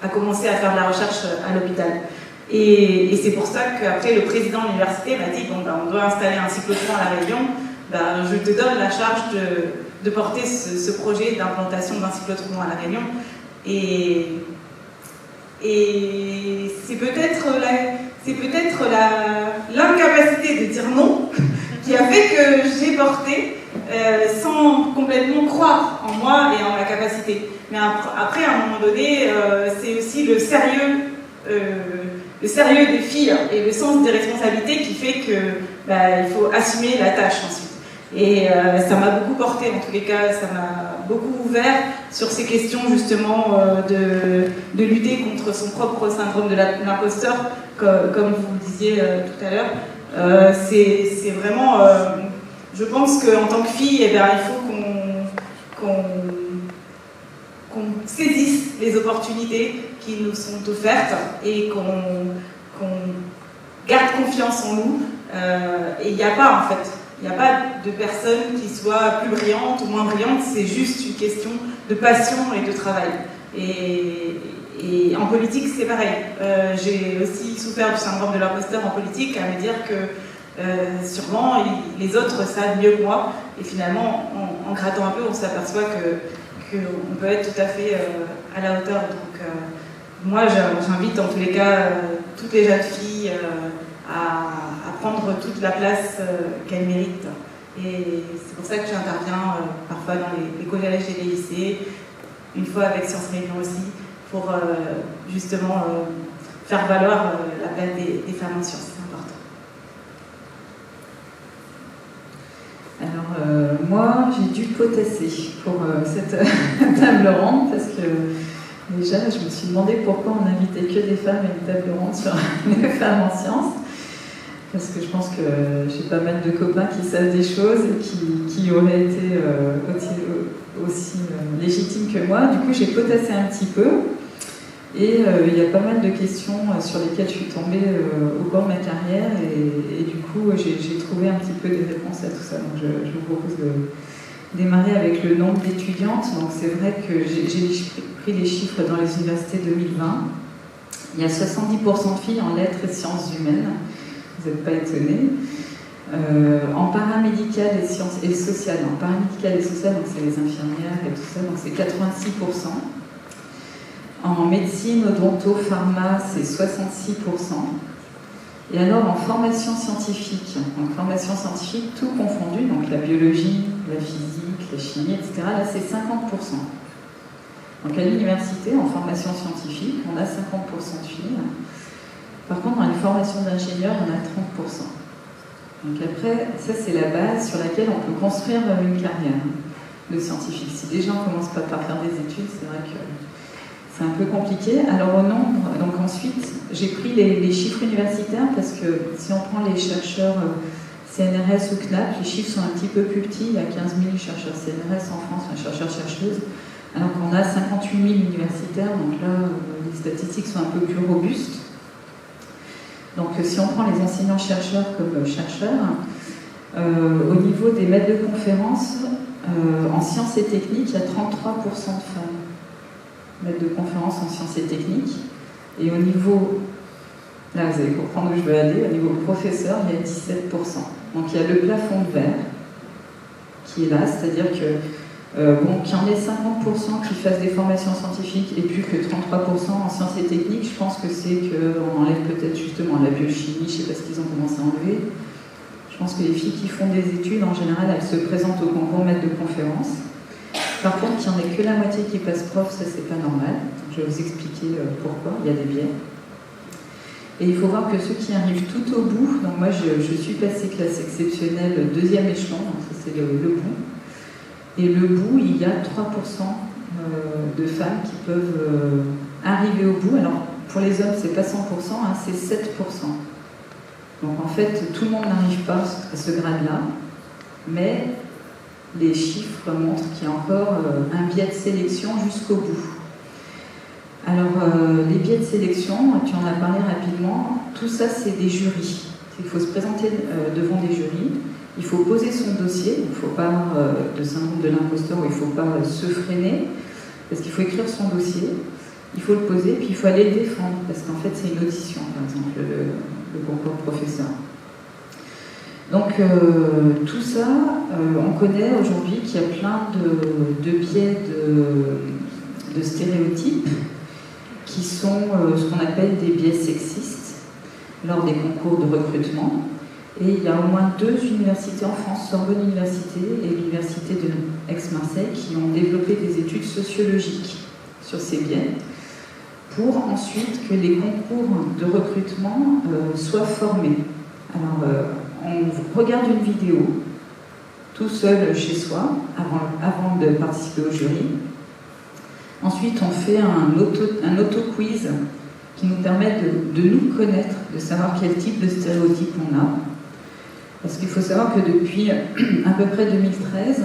à commencer à faire de la recherche à l'hôpital. Et c'est pour ça qu'après, le président de l'université m'a dit, on doit installer un cyclotron à La Réunion, je te donne la charge de porter ce projet d'implantation d'un cyclotron à La Réunion. Et c'est peut-être l'incapacité de dire non qui a fait que j'ai porté sans complètement croire en moi et en ma capacité. Mais après, à un moment donné, c'est aussi le sérieux des filles et le sens des responsabilités qui fait que il faut assumer la tâche ensuite. Et ça m'a beaucoup porté, en tous les cas, ça m'a beaucoup ouvert sur ces questions justement de lutter contre son propre syndrome de l'imposteur, comme vous le disiez tout à l'heure. C'est vraiment, je pense qu'en tant que fille, il faut qu'on saisisse les opportunités qui nous sont offertes et qu'on garde confiance en nous. Et il n'y a pas, en fait, il n'y a pas de personne qui soit plus brillante ou moins brillante, c'est juste une question de passion et de travail. Et en politique, c'est pareil. J'ai aussi souffert du syndrome de l'imposteur en politique, à me dire que sûrement les autres savent mieux que moi. Et finalement, en grattant un peu, on s'aperçoit qu'on peut être tout à fait à la hauteur. Donc, moi, j'invite en tous les cas toutes les jeunes filles à prendre toute la place qu'elles méritent. Et c'est pour ça que j'interviens parfois dans les collèges et les lycées, une fois avec Sciences Réunion aussi, pour justement faire valoir la place des femmes en sciences. C'est important. Alors, moi, j'ai dû potasser pour cette table ronde, parce que déjà, je me suis demandé pourquoi on n'invitait que des femmes à une table ronde sur les femmes en sciences. Parce que je pense que j'ai pas mal de copains qui savent des choses et qui auraient été aussi légitimes que moi. Du coup, j'ai potassé un petit peu. Et il y a pas mal de questions sur lesquelles je suis tombée au cours de ma carrière. Et du coup, j'ai trouvé un petit peu des réponses à tout ça. Donc, je vous propose de démarrer avec le nombre d'étudiantes. Donc, c'est vrai que j'ai pris les chiffres dans les universités 2020. Il y a 70% de filles en lettres et sciences humaines. Vous n'êtes pas étonnés. En paramédical et sciences et sociales, en paramédical et social, donc c'est les infirmières et tout ça, donc c'est 86%. En médecine, odonto, pharma, c'est 66%. Et alors en formation scientifique, tout confondu, donc la biologie, la physique, la chimie, etc., là c'est 50%. Donc à l'université, en formation scientifique, on a 50% de filles. Par contre, dans les formations d'ingénieurs, on a 30%. Donc après, ça c'est la base sur laquelle on peut construire une carrière de scientifique. Si déjà on ne commence pas par faire des études, c'est vrai que c'est un peu compliqué. Alors au nombre, donc ensuite, j'ai pris les chiffres universitaires parce que si on prend les chercheurs CNRS ou CNAP, les chiffres sont un petit peu plus petits. Il y a 15 000 chercheurs CNRS en France, chercheurs-chercheuses, alors qu'on a 58 000 universitaires, donc là, les statistiques sont un peu plus robustes. Donc si on prend les enseignants-chercheurs comme chercheurs, au niveau des maîtres de conférences, en sciences et techniques, il y a 33% de femmes maîtres de conférences en sciences et techniques. Et au niveau, là vous allez comprendre où je veux aller, au niveau professeur, il y a 17%. Donc il y a le plafond de verre qui est là, c'est-à-dire que qu'il y en ait 50% qui fassent des formations scientifiques et plus que 33% en sciences et techniques, je pense que c'est qu'on enlève peut-être justement la biochimie, je ne sais pas ce qu'ils ont commencé à enlever. Je pense que les filles qui font des études, en général, elles se présentent au concours maître de conférences. Par contre, qu'il n'y en ait que la moitié qui passe prof, ça c'est pas normal. Je vais vous expliquer pourquoi, il y a des biais. Et il faut voir que ceux qui arrivent tout au bout, donc moi je suis passée classe exceptionnelle 2e échelon, donc ça c'est le bout. Et le bout, il y a 3% de femmes qui peuvent arriver au bout. Alors pour les hommes, c'est pas 100%, hein, c'est 7%. Donc en fait, tout le monde n'arrive pas à ce grade-là, mais les chiffres montrent qu'il y a encore un biais de sélection jusqu'au bout. Alors, les biais de sélection, tu en as parlé rapidement, tout ça c'est des jurys. Il faut se présenter devant des jurys, il faut poser son dossier, il ne faut pas avoir de syndrome de l'imposteur où il ne faut pas se freiner, parce qu'il faut écrire son dossier, il faut le poser, puis il faut aller le défendre, parce qu'en fait c'est une audition, par exemple, le concours professeur. Donc tout ça, on connaît aujourd'hui qu'il y a plein de biais de stéréotypes qui sont ce qu'on appelle des biais sexistes lors des concours de recrutement. Et il y a au moins 2 universités en France, Sorbonne Université et l'Université de Aix-Marseille, qui ont développé des études sociologiques sur ces biais pour ensuite que les concours de recrutement soient formés. Alors, on regarde une vidéo tout seul chez soi avant de participer au jury. Ensuite, on fait un auto-quiz qui nous permet de nous connaître, de savoir quel type de stéréotype on a. Parce qu'il faut savoir que depuis à peu près 2013,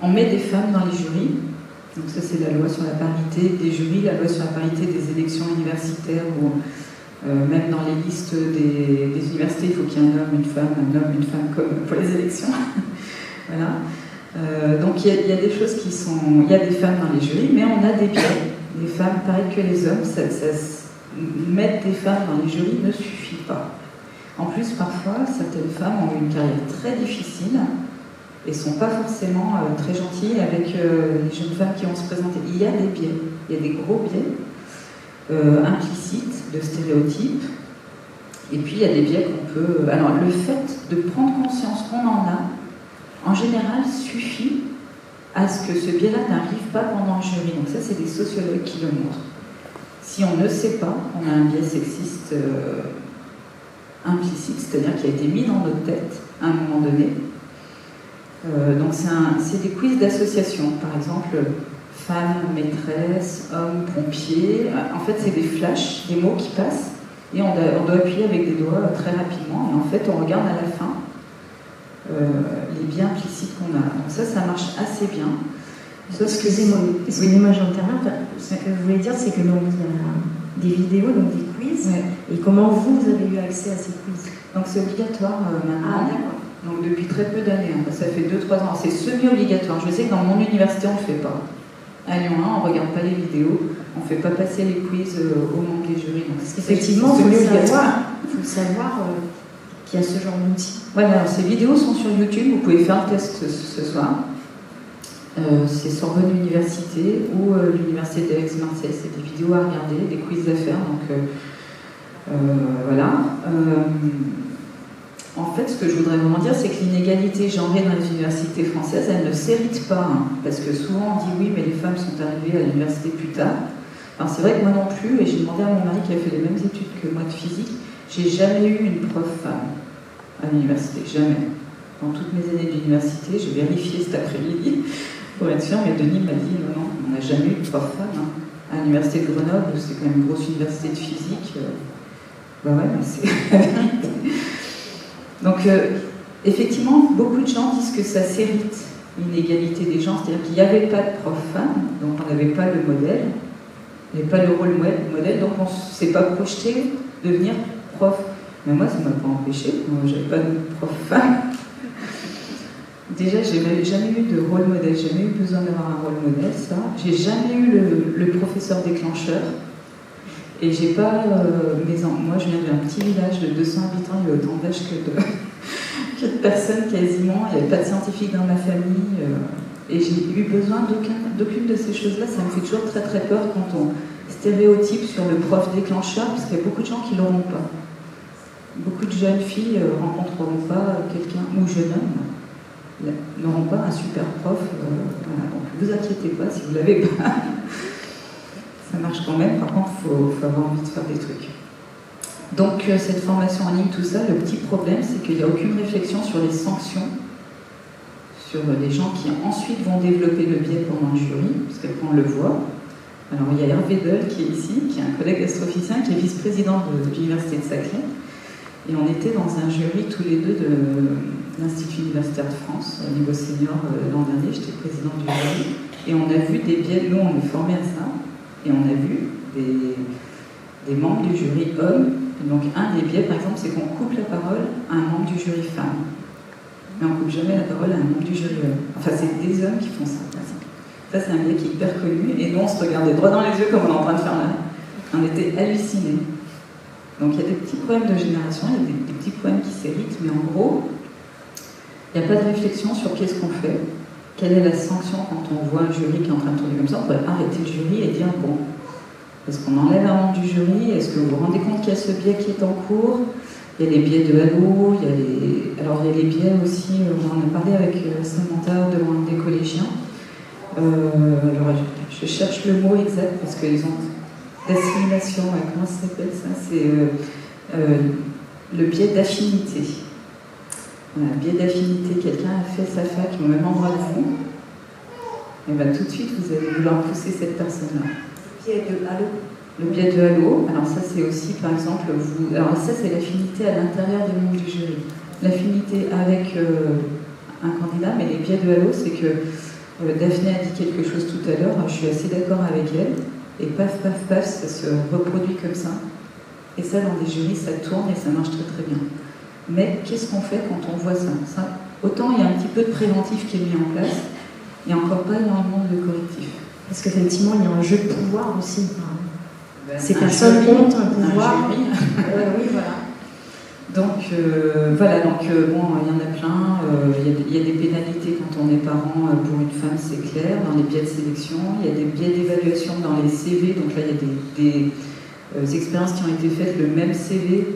on met des femmes dans les jurys. Donc ça, c'est la loi sur la parité des jurys, la loi sur la parité des élections universitaires ou même dans les listes des universités, il faut qu'il y ait un homme, une femme, comme pour les élections. Voilà. Donc il y a des choses qui sont... Il y a des femmes dans les jurys, mais on a des biais. Les femmes, pareil que les hommes, mettre des femmes dans les jurys ne suffit pas. En plus, parfois, certaines femmes ont une carrière très difficile et ne sont pas forcément très gentilles avec les jeunes femmes qui vont se présenter. Il y a des biais, il y a des gros biais implicites de stéréotypes. Et puis, il y a des biais qu'on peut... Alors, le fait de prendre conscience qu'on en a, en général, suffit à ce que ce biais-là n'arrive pas pendant le jury. Donc ça, c'est des sociologues qui le montrent. Si on ne sait pas, on a un biais sexiste implicite, c'est-à-dire qui a été mis dans notre tête à un moment donné. Donc c'est des quiz d'association. Par exemple, femme, maîtresse, homme, pompier. En fait, c'est des flashs, des mots qui passent, et on doit appuyer avec des doigts très rapidement. Et en fait, on regarde à la fin les biais implicites qu'on a. Donc ça marche assez bien. Excusez-moi, j'interviens. Ce que je voulais dire, c'est que donc, il y a des vidéos, donc des quiz. Ouais. Et comment vous avez eu accès à ces quiz? Donc c'est obligatoire maintenant. Ah, d'accord. Donc depuis très peu d'années, hein. Ça fait 2-3 ans. C'est semi-obligatoire. Je sais que dans mon université, on ne le fait pas. À Lyon 1, on ne regarde pas les vidéos. On ne fait pas passer les quiz au moment des jurys. Donc, effectivement, il faut savoir qu'il y a ce genre d'outil. Voilà, ces vidéos sont sur YouTube. Vous pouvez faire le test ce soir. c'est Sorbonne Université ou l'Université d'Aix-Marseille. C'est des vidéos à regarder, des quiz à faire. Donc voilà. En fait, ce que je voudrais vraiment dire, c'est que l'inégalité genrée dans les universités françaises, elle ne s'hérite pas. Hein, parce que souvent on dit oui, mais les femmes sont arrivées à l'université plus tard. Alors c'est vrai que moi non plus, et j'ai demandé à mon mari qui a fait les mêmes études que moi de physique, j'ai jamais eu une prof femme à l'université, jamais. Dans toutes mes années d'université, j'ai vérifié cet après-midi pour être sûre, mais Denis m'a dit non, on n'a jamais eu de prof femme. Hein. À l'université de Grenoble, c'est quand même une grosse université de physique. Bah ouais, mais c'est la vérité. Donc, effectivement, beaucoup de gens disent que ça s'hérite, l'inégalité des genres, c'est-à-dire qu'il n'y avait pas de prof femme, donc on n'avait pas le modèle, il n'y avait pas le rôle modèle, donc on ne s'est pas projeté de devenir prof. Mais moi, ça ne m'a pas empêché, je n'avais pas de prof femme. Déjà, j'ai jamais eu de rôle modèle, jamais eu besoin d'avoir un rôle modèle, ça. J'ai jamais eu le professeur déclencheur. Et j'ai pas moi je viens d'un petit village de 200 habitants, il y a autant d'âge que de personnes quasiment, il n'y avait pas de scientifiques dans ma famille, et j'ai eu besoin d'aucune de ces choses-là. Ça me fait toujours très très peur quand on stéréotype sur le prof déclencheur, parce qu'il y a beaucoup de gens qui ne l'auront pas. Beaucoup de jeunes filles rencontreront pas quelqu'un, ou jeunes hommes, n'auront pas un super prof, voilà. Donc ne vous inquiétez pas si vous ne l'avez pas. Ça marche quand même, par contre, il faut avoir envie de faire des trucs. Donc, cette formation en ligne, tout ça, le petit problème, c'est qu'il n'y a aucune réflexion sur les sanctions, sur les gens qui ensuite vont développer le biais pendant le jury, parce qu'après on le voit. Alors, il y a Hervé Deul qui est ici, qui est un collègue astrophysicien, qui est vice-président de l'Université de Saclay. Et on était dans un jury tous les deux de l'Institut universitaire de France, au niveau senior l'an dernier, j'étais présidente du jury. Et on a vu des biais, nous on est formés à ça. Et on a vu des membres du jury hommes. Donc un des biais, par exemple, c'est qu'on coupe la parole à un membre du jury femme. Mais on ne coupe jamais la parole à un membre du jury homme. Enfin, c'est des hommes qui font ça. Ça, c'est un biais qui est hyper connu. Et nous, on se regardait droit dans les yeux comme on est en train de faire là. On était hallucinés. Donc il y a des petits problèmes de génération, il y a des petits problèmes qui s'héritent, mais en gros, il n'y a pas de réflexion sur qu'est-ce qu'on fait. Quelle est la sanction quand on voit un jury qui est en train de tourner comme ça? On pourrait arrêter le jury et dire bon, est-ce qu'on enlève un membre du jury? Est-ce que vous vous rendez compte qu'il y a ce biais qui est en cours? Il y a les biais de halo, alors il y a les biais aussi, on en a parlé avec Samantha devant des collégiens. Alors je cherche le mot exact parce qu'ils ont d'assimilation, comment ça s'appelle ça? C'est le biais d'affinité. Voilà, biais d'affinité, quelqu'un a fait sa fac au même endroit que vous, et bien tout de suite vous allez vouloir pousser cette personne-là. Le biais de halo. Le biais de halo, alors ça c'est aussi par exemple, alors ça c'est l'affinité à l'intérieur des membres du jury. L'affinité avec un candidat, mais les biais de halo, c'est que Daphné a dit quelque chose tout à l'heure, je suis assez d'accord avec elle, et paf paf paf, ça se reproduit comme ça. Et ça dans des jurys, ça tourne et ça marche très très bien. Mais qu'est-ce qu'on fait quand on voit ça? Autant il y a un petit peu de préventif qui est mis en place, il n'y a encore pas énormément de correctif. Parce qu'effectivement, il y a un jeu de pouvoir aussi. Ces personnes ont un pouvoir. Oui, voilà. Donc, voilà, bon, il y en a plein. Il y a des pénalités quand on est parent pour une femme, c'est clair, dans les biais de sélection. Il y a des biais d'évaluation dans les CV. Donc là, il y a des expériences qui ont été faites. Le même CV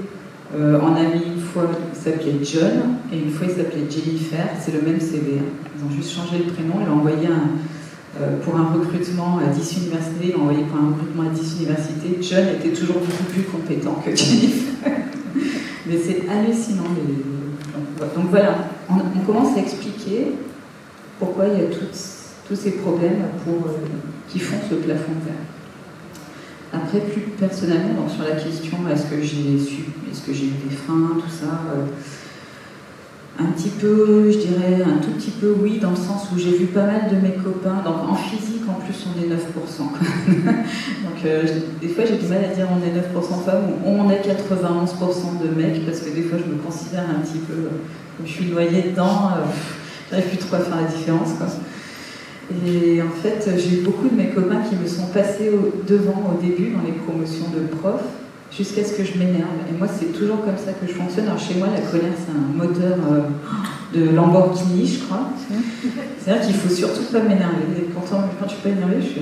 en a mis une fois, il s'appelait John, et une fois, il s'appelait Jennifer. C'est le même CV. Ils ont juste changé le prénom. Ils l'ont envoyé pour un recrutement à 10 universités. Ils l'ont envoyé pour un recrutement à 10 universités. John était toujours beaucoup plus compétent que Jennifer. Mais c'est hallucinant. Donc voilà, on commence à expliquer pourquoi il y a tous ces problèmes qui font ce plafond de verre. Après, plus personnellement, donc sur la question, est-ce que j'ai eu des freins, tout ça, un petit peu, je dirais, un tout petit peu oui, dans le sens où j'ai vu pas mal de mes copains, donc en physique en plus on est 9%. Donc des fois j'ai du mal à dire on est 9% femmes ou on est 91% de mecs, parce que des fois je me considère un petit peu, comme je suis noyée dedans, j'arrive plus trop à faire la différence, quoi. Et en fait, j'ai eu beaucoup de mes copains qui me sont passés devant au début dans les promotions de profs. jusqu'à ce que je m'énerve. Et moi, c'est toujours comme ça que je fonctionne. Alors chez moi, la colère, c'est un moteur de Lamborghini, je crois. C'est-à-dire qu'il faut surtout pas m'énerver. Et pourtant, quand je suis pas énervée, je suis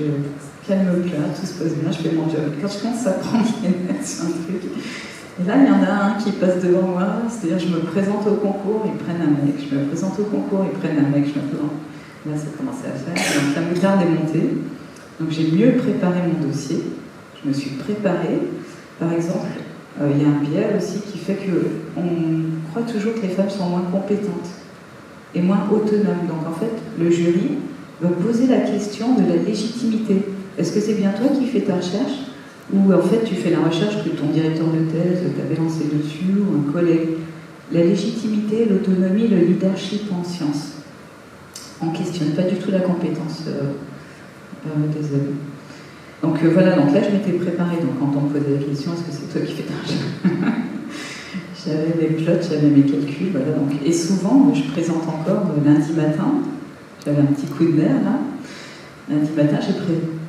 calme-plat, tout se passe bien, je fais mon job. Quand je commence à prendre les nerfs sur un truc, et là, il y en a un qui passe devant moi, c'est-à-dire je me présente au concours, ils prennent un mec, je me présente au concours, ils prennent un mec, je me présente. Là, ça commence à faire. Donc la moutarde est montée. Donc j'ai mieux préparé mon dossier. Je me suis préparée. Par exemple, il y a un biais aussi qui fait qu'on croit toujours que les femmes sont moins compétentes et moins autonomes. Donc en fait, le jury va poser la question de la légitimité. Est-ce que c'est bien toi qui fais ta recherche ? Ou en fait tu fais la recherche que ton directeur de thèse t'avait lancé dessus, ou un collègue. La légitimité, l'autonomie, le leadership en sciences. On ne questionne pas du tout la compétence des hommes. Donc voilà, donc là je m'étais préparée, donc quand on me posait la question, est-ce que c'est toi qui fais ta recherche ? J'avais mes plots, j'avais mes calculs, voilà. Donc, et souvent, je présente encore lundi matin, j'avais un petit coup de nerf là. Lundi matin,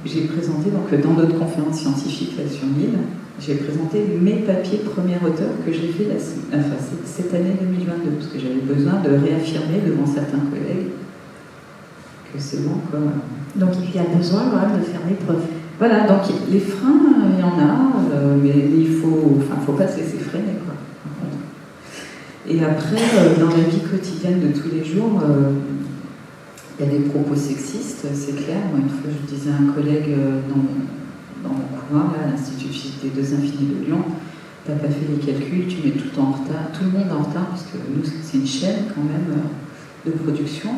j'ai présenté donc, dans notre conférence scientifique là, sur l'île, j'ai présenté mes papiers premier auteur que j'ai fait cette année 2022, parce que j'avais besoin de réaffirmer devant certains collègues que c'est bon quoi. Donc il y a besoin quand même de faire des preuves. Voilà, donc les freins, il y en a, mais il faut pas se laisser freiner quoi. Et après, dans la vie quotidienne de tous les jours, il y a des propos sexistes, c'est clair. Moi, une fois, je disais à un collègue dans mon couloir, là, à l'Institut de physique des Deux Infinis de Lyon, t'as pas fait les calculs, tu mets tout en retard, tout le monde en retard, parce que nous, c'est une chaîne quand même de production.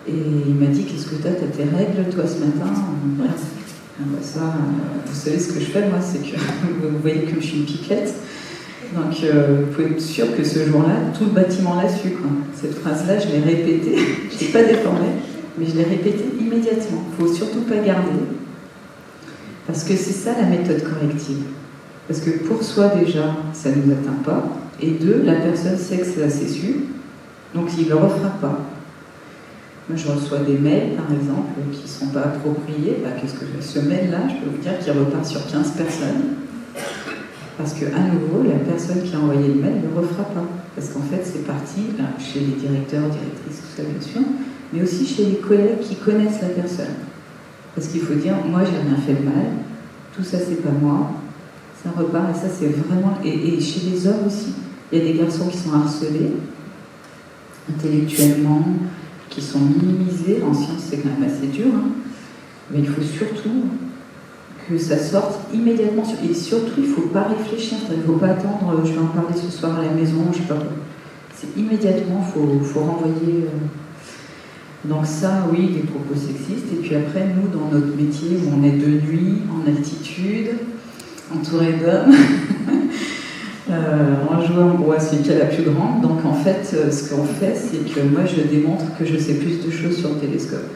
Et il m'a dit, qu'est-ce que t'as tes règles, toi, ce matin ? Ça, vous savez ce que je fais, moi, c'est que vous voyez que je suis une pipette. Donc, vous pouvez être sûr que ce jour-là, tout le bâtiment l'a su. Quoi. Cette phrase-là, je l'ai répétée, je ne l'ai pas déformée, mais je l'ai répétée immédiatement. Il ne faut surtout pas garder, parce que c'est ça la méthode corrective. Parce que pour soi, déjà, ça ne nous atteint pas, et deux, la personne sait que c'est assez su, donc il ne le refera pas. Moi, je reçois des mails, par exemple, qui ne sont pas appropriés. Qu'est-ce que ce mail-là, je peux vous dire qu'il repart sur 15 personnes. Parce qu'à nouveau, la personne qui a envoyé le mail ne le refera pas. Parce qu'en fait, c'est parti chez les directeurs, directrices, tout ça, bien sûr, mais aussi chez les collègues qui connaissent la personne. Parce qu'il faut dire, moi, j'ai rien fait de mal, tout ça, c'est pas moi, ça repart, et ça, c'est vraiment... Et chez les hommes aussi, il y a des garçons qui sont harcelés, intellectuellement, qui sont minimisés. En sciences, c'est quand même assez dur, hein. Mais il faut surtout que ça sorte immédiatement. Et surtout, il ne faut pas réfléchir. Il ne faut pas attendre, je vais en parler ce soir à la maison, je sais pas quoi. C'est immédiatement, il faut renvoyer. Donc ça, oui, des propos sexistes. Et puis après, nous, dans notre métier, où on est de nuit, en altitude, entouré d'hommes, en jouant, bon, celui qui a la plus grande. Donc en fait, ce qu'on fait, c'est que moi, je démontre que je sais plus de choses sur le télescope.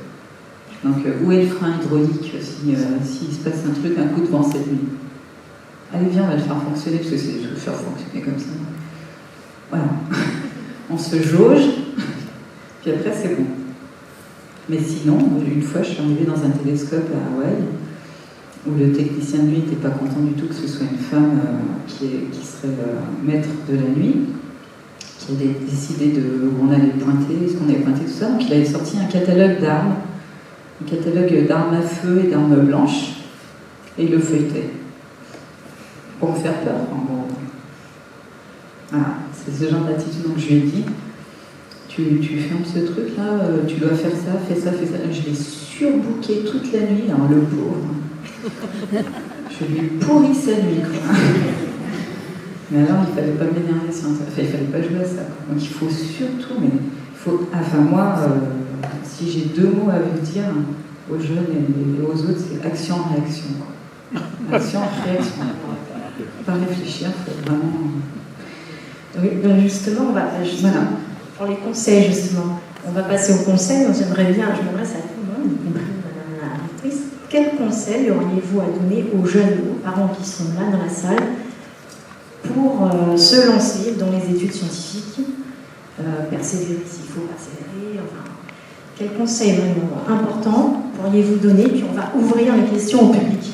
Donc où est le frein hydraulique s'il se passe un truc, un coup de vent cette nuit ? Allez, viens, on va le faire fonctionner, parce que c'est je vais le faire fonctionner comme ça. Voilà. On se jauge, puis après, c'est bon. Mais sinon, une fois, je suis arrivée dans un télescope à Hawaï, où le technicien de nuit n'était pas content du tout que ce soit une femme qui serait maître de la nuit, qui avait décidé où on allait pointer, ce qu'on allait pointer, tout ça. Donc il avait sorti un catalogue d'armes, un catalogue d'armes à feu et d'armes blanches, et il le feuilletait. Pour me faire peur, en gros. Voilà, c'est ce genre d'attitude. Donc je lui ai dit, tu fermes ce truc-là, tu dois faire ça, fais ça, fais ça. Je l'ai surbooké toute la nuit, alors le pauvre. Je lui ai pourri sa nuit, quoi. Mais alors, il ne fallait pas m'énerver sur ça. Enfin, il ne fallait pas jouer à ça, quoi. Donc il faut surtout, moi, si j'ai deux mots à vous dire aux jeunes et aux autres, c'est action-réaction. Action-réaction. Pas réfléchir, il faut vraiment... Oui, ben justement, voilà. Pour les conseils, justement, on va passer aux conseils. Je m'adresse à tout le monde, y compris Madame la rectrice. Quels conseils auriez-vous à donner aux jeunes, aux parents qui sont là dans la salle, pour se lancer dans les études scientifiques, persévérer s'il faut persévérer, enfin, quels conseils vraiment importants pourriez-vous donner? Puis on va ouvrir les questions au public.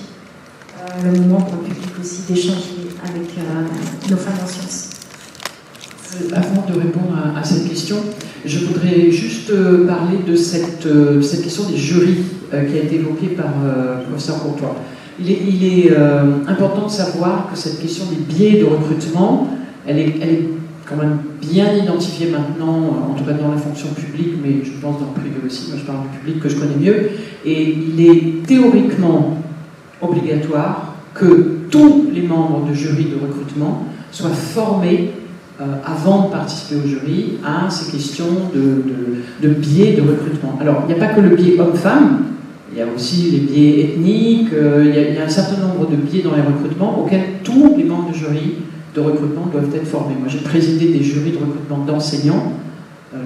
Le moment pour le public aussi d'échanger avec nos femmes en sciences. Avant de répondre à cette question, je voudrais juste parler de cette question des jurys qui a été évoquée par le professeur Courtois. Il est important de savoir que cette question des biais de recrutement, elle est quand même bien identifiée maintenant, en tout cas dans la fonction publique, mais je pense dans le privé aussi, moi je parle du public que je connais mieux, et il est théoriquement obligatoire que tous les membres de jury de recrutement soient formés avant de participer au jury à ces questions de biais de recrutement. Alors, il n'y a pas que le biais homme-femme, il y a aussi les biais ethniques, il y a un certain nombre de biais dans les recrutements auxquels tous les membres de jury de recrutement doivent être formés. Moi, j'ai présidé des jurys de recrutement d'enseignants,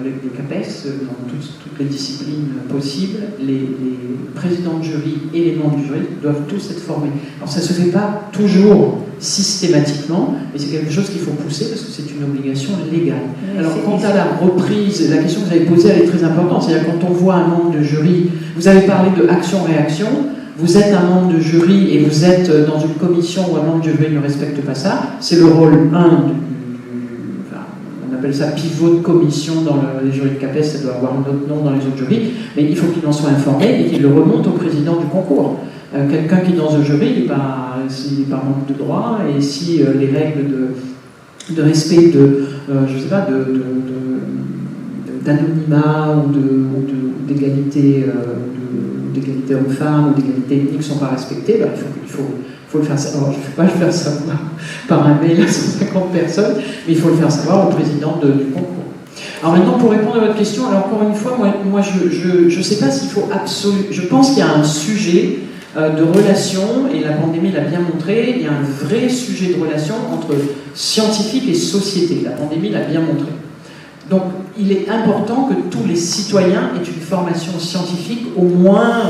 les CAPES, dans toutes les disciplines possibles. Les présidents de jury et les membres du jury doivent tous être formés. Alors, ça ne se fait pas toujours systématiquement, mais c'est quelque chose qu'il faut pousser parce que c'est une obligation légale. Alors, quant à la reprise, la question que vous avez posée, elle est très importante. C'est-à-dire, quand on voit un membre de jury, vous avez parlé de action-réaction, vous êtes un membre de jury et vous êtes dans une commission où un membre de jury ne respecte pas ça, c'est le rôle 1 on appelle ça pivot de commission dans les jurys de CAPES, ça doit avoir un autre nom dans les autres jurys, mais il faut qu'il en soit informé et qu'il le remonte au président du concours. Quelqu'un qui est dans un jury, il n'est pas membre de droit, et si les règles de respect d'anonymat ou d'égalité homme-femme ou d'égalité ethnique ne sont pas respectées, ben, il faut le faire savoir. Je ne vais pas le faire savoir par un mail à 150 personnes, mais il faut le faire savoir au président du concours. Alors maintenant, pour répondre à votre question, alors encore une fois, moi je ne sais pas s'il faut absolument... Je pense qu'il y a un sujet de relation, et la pandémie l'a bien montré, il y a un vrai sujet de relation entre scientifique et société. La pandémie l'a bien montré. Donc, il est important que tous les citoyens aient une formation scientifique au moins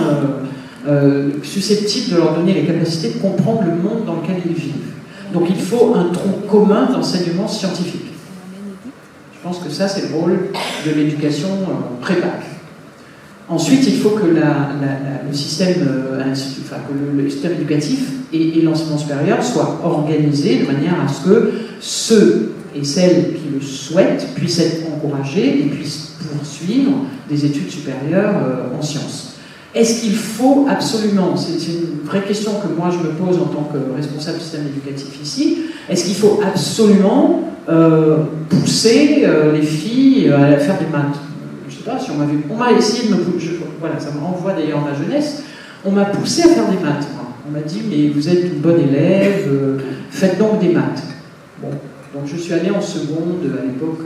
susceptible de leur donner les capacités de comprendre le monde dans lequel ils vivent. Donc, il faut un tronc commun d'enseignement scientifique. Je pense que ça, c'est le rôle de l'éducation pré-bac. Ensuite, il faut que le système éducatif et l'enseignement supérieur soient organisés de manière à ce que ceux et celles qui le souhaitent puissent être encouragés et puissent poursuivre des études supérieures en sciences. Est-ce qu'il faut absolument, c'est une vraie question que moi je me pose en tant que responsable du système éducatif ici, est-ce qu'il faut absolument pousser les filles à faire des maths? Je ne sais pas si on m'a essayé de me pousser, voilà, ça me renvoie d'ailleurs à ma jeunesse, on m'a poussé à faire des maths. Moi. On m'a dit, mais vous êtes une bonne élève, faites donc des maths. Bon. Donc je suis allé en seconde à l'époque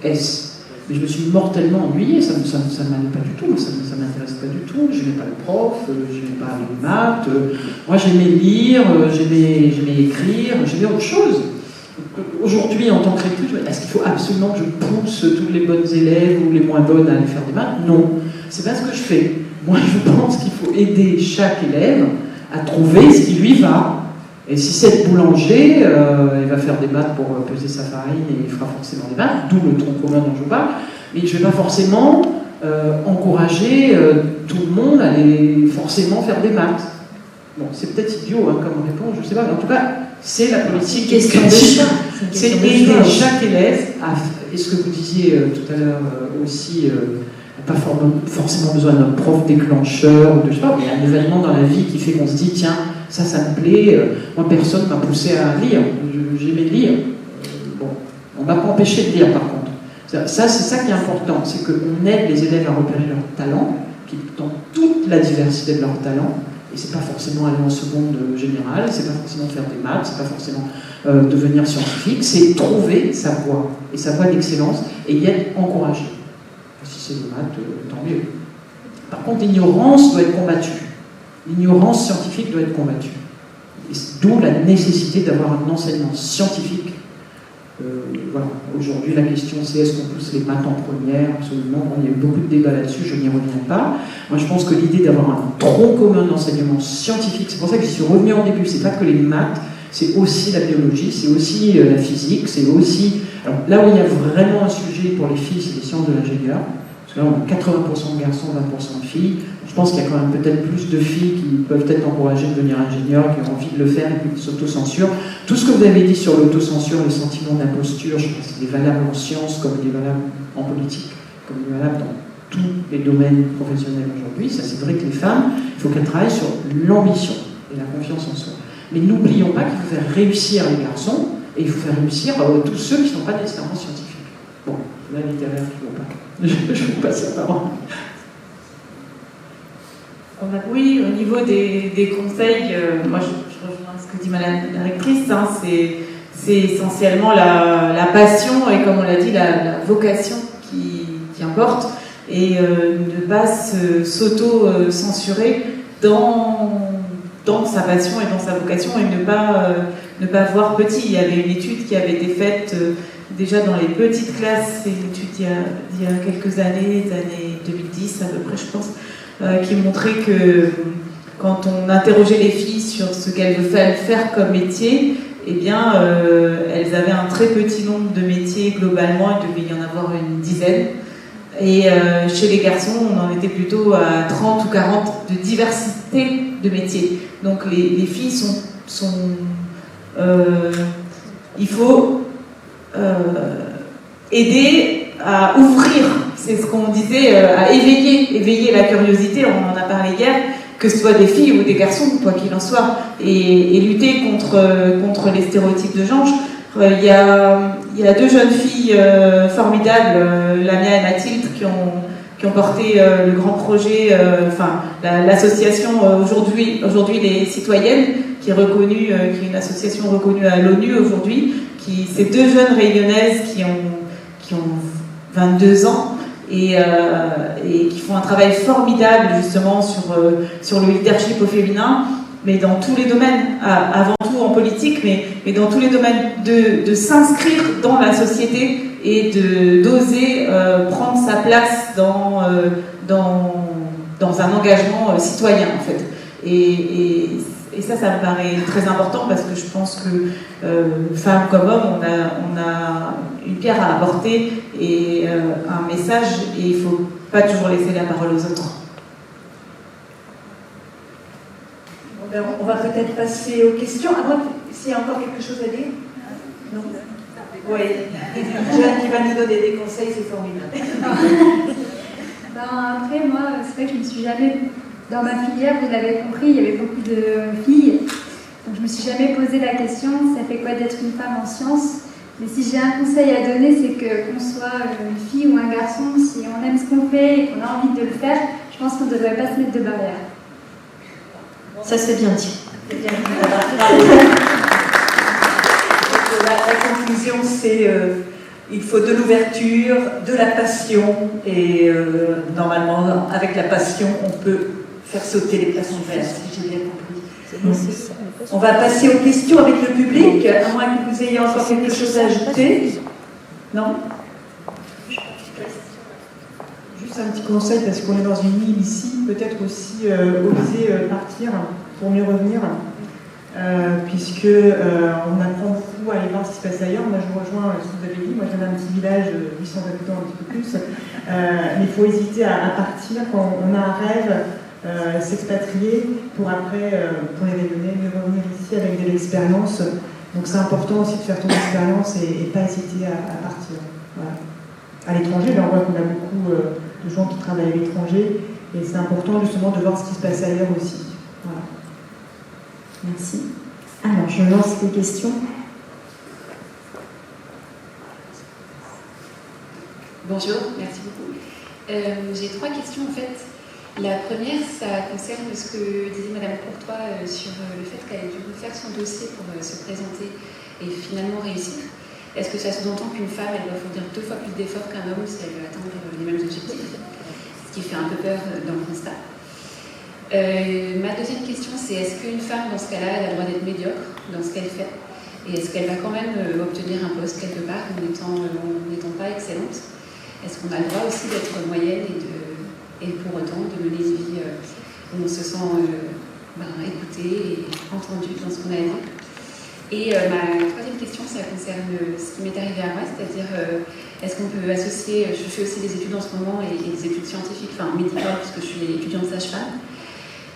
S. Mais je me suis mortellement ennuyée, ça ne m'allait pas du tout, ça ne m'intéresse pas du tout, je n'aimais pas le prof, je n'aimais pas les maths, moi j'aimais lire, j'aimais écrire, j'aimais autre chose. Aujourd'hui, en tant que recrute, est-ce qu'il faut absolument que je pousse toutes les bonnes élèves ou les moins bonnes à aller faire des maths? Non, c'est pas ce que je fais. Moi je pense qu'il faut aider chaque élève à trouver ce qui lui va. Et si c'est boulanger, il va faire des maths pour peser sa farine et il fera forcément des maths, d'où le tronc commun dont je parle. Mais je ne vais pas forcément encourager tout le monde à aller forcément faire des maths. Bon, c'est peut-être idiot comme réponse, je ne sais pas, mais en tout cas, c'est la politique éducative. C'est aider chaque élève à. Et ce que vous disiez tout à l'heure aussi, pas forcément besoin d'un prof déclencheur ou de je sais pas, mais il y a un événement dans la vie qui fait qu'on se dit tiens, ça me plaît, moi personne m'a poussé à lire, j'aimais lire. Bon, on ne m'a pas empêché de lire par contre. Ça, c'est ça qui est important, c'est qu'on aide les élèves à repérer leurs talents, dans toute la diversité de leurs talents, et c'est pas forcément aller en seconde générale, c'est pas forcément faire des maths, c'est pas forcément devenir scientifique, c'est trouver sa voie, et sa voie d'excellence, et y être encouragé. Si c'est des maths, tant mieux. Par contre, l'ignorance doit être combattue. L'ignorance scientifique doit être combattue. D'où la nécessité d'avoir un enseignement scientifique. Voilà. Aujourd'hui, la question c'est est-ce qu'on pousse les maths en première? Absolument. Bon, il y a eu beaucoup de débats là-dessus, je n'y reviens pas. Moi, je pense que l'idée d'avoir un tronc commun d'enseignement scientifique, c'est pour ça que j'y suis revenu en début, c'est pas que les maths, c'est aussi la biologie, c'est aussi la physique, c'est aussi... Alors, là où il y a vraiment un sujet pour les filles, c'est les sciences de l'ingénieur. Parce que là, on a 80% de garçons, 20% de filles. Je pense qu'il y a quand même peut-être plus de filles qui peuvent être encouragées de devenir ingénieurs, qui ont envie de le faire et qui s'autocensurent. Tout ce que vous avez dit sur l'autocensure, le sentiment d'imposture, je pense qu'il est valable en sciences comme il est valable en politique, comme il est valable dans tous les domaines professionnels aujourd'hui. Ça, c'est vrai que les femmes, il faut qu'elles travaillent sur l'ambition et la confiance en soi. Mais n'oublions pas qu'il faut faire réussir les garçons et il faut faire réussir tous ceux qui ne sont pas nécessairement scientifiques. Bon, la littéraire qui ne va pas. Je vous passe la parole. Oui, au niveau des conseils, moi je rejoins ce que dit Madame la rectrice, hein, c'est essentiellement la passion et comme on l'a dit, la vocation qui importe et ne pas s'auto-censurer dans sa passion et dans sa vocation et ne pas voir petit. Il y avait une étude qui avait été faite déjà dans les petites classes, c'est une étude il y a quelques années, les années 2010 à peu près je pense, qui montrait que quand on interrogeait les filles sur ce qu'elles veulent faire comme métier, eh bien, elles avaient un très petit nombre de métiers globalement, il devait y en avoir une dizaine. Et chez les garçons, on en était plutôt à 30 ou 40 de diversité de métiers. Donc les filles il faut aider à ouvrir, c'est ce qu'on disait, à éveiller la curiosité, on en a parlé hier, que ce soit des filles ou des garçons, quoi qu'il en soit, et lutter contre les stéréotypes de genre. Il y a deux jeunes filles formidables, Lamia et Mathilde, qui ont porté le grand projet, l'association aujourd'hui les citoyennes, qui est reconnue, qui est une association reconnue à l'ONU aujourd'hui. Ces deux jeunes rayonnaises qui ont 22 ans et qui font un travail formidable justement sur le leadership au féminin, mais dans tous les domaines, avant tout en politique, mais dans tous les domaines, de s'inscrire dans la société et d'oser prendre sa place dans un engagement citoyen en fait. Et ça me paraît très important parce que je pense que femmes comme hommes, on a une pierre à apporter et un message, et il ne faut pas toujours laisser la parole aux autres. On va peut-être passer aux questions. S'il y a encore quelque chose à dire? Non? Oui. Jeanne qui va nous donner des conseils, c'est formidable. Après, moi, c'est vrai que je ne me suis jamais... Dans ma filière, vous l'avez compris, il y avait beaucoup de filles. Donc je ne me suis jamais posé la question, ça fait quoi d'être une femme en sciences? Mais si j'ai un conseil à donner, c'est que qu'on soit une fille ou un garçon, si on aime ce qu'on fait et qu'on a envie de le faire, je pense qu'on ne devrait pas se mettre de barrière. Ça c'est bien dit. La conclusion, c'est il faut de l'ouverture, de la passion, et normalement, avec la passion, on peut faire sauter les plafonds de verre, si j'ai bien compris. On va passer aux questions avec le public, à moins que vous ayez encore quelque chose à ajouter. Non? Juste un petit conseil, parce qu'on est dans une île ici, peut-être aussi oser partir pour mieux revenir, puisque on apprend beaucoup à aller voir ce qui se passe ailleurs. Moi je rejoins ce que vous avez dit, moi je viens d'un petit village, 800 habitants, un petit peu plus, mais il faut hésiter à partir quand on a un rêve, s'expatrier pour après, pour les rayonner, mieux revenir ici avec de l'expérience. Donc c'est important aussi de faire ton expérience et pas hésiter à partir. Voilà. À l'étranger, là on voit qu'on a beaucoup de gens qui travaillent à l'étranger, et c'est important justement de voir ce qui se passe ailleurs aussi. Voilà. Merci. Alors, je lance les questions. Bonjour, merci beaucoup. J'ai 3 questions en fait. La première, ça concerne ce que disait Madame Courtois sur le fait qu'elle ait dû refaire son dossier pour se présenter et finalement réussir. Est-ce que ça sous-entend qu'une femme, elle doit fournir 2 fois plus d'efforts qu'un homme si elle veut atteindre les mêmes objectifs? Ce qui fait un peu peur dans le constat. Ma deuxième question, c'est est-ce qu'une femme, dans ce cas-là, elle a le droit d'être médiocre dans ce qu'elle fait? Et est-ce qu'elle va quand même obtenir un poste quelque part en n'étant pas excellente? Est-ce qu'on a le droit aussi d'être moyenne et pour autant de mener une vie où on se sent écouté et entendu dans ce qu'on a dit? Et ma troisième question, ça concerne ce qui m'est arrivé à moi, c'est-à-dire est-ce qu'on peut associer, je fais aussi des études en ce moment et des études scientifiques, enfin médicales, puisque je suis étudiante sage-femme,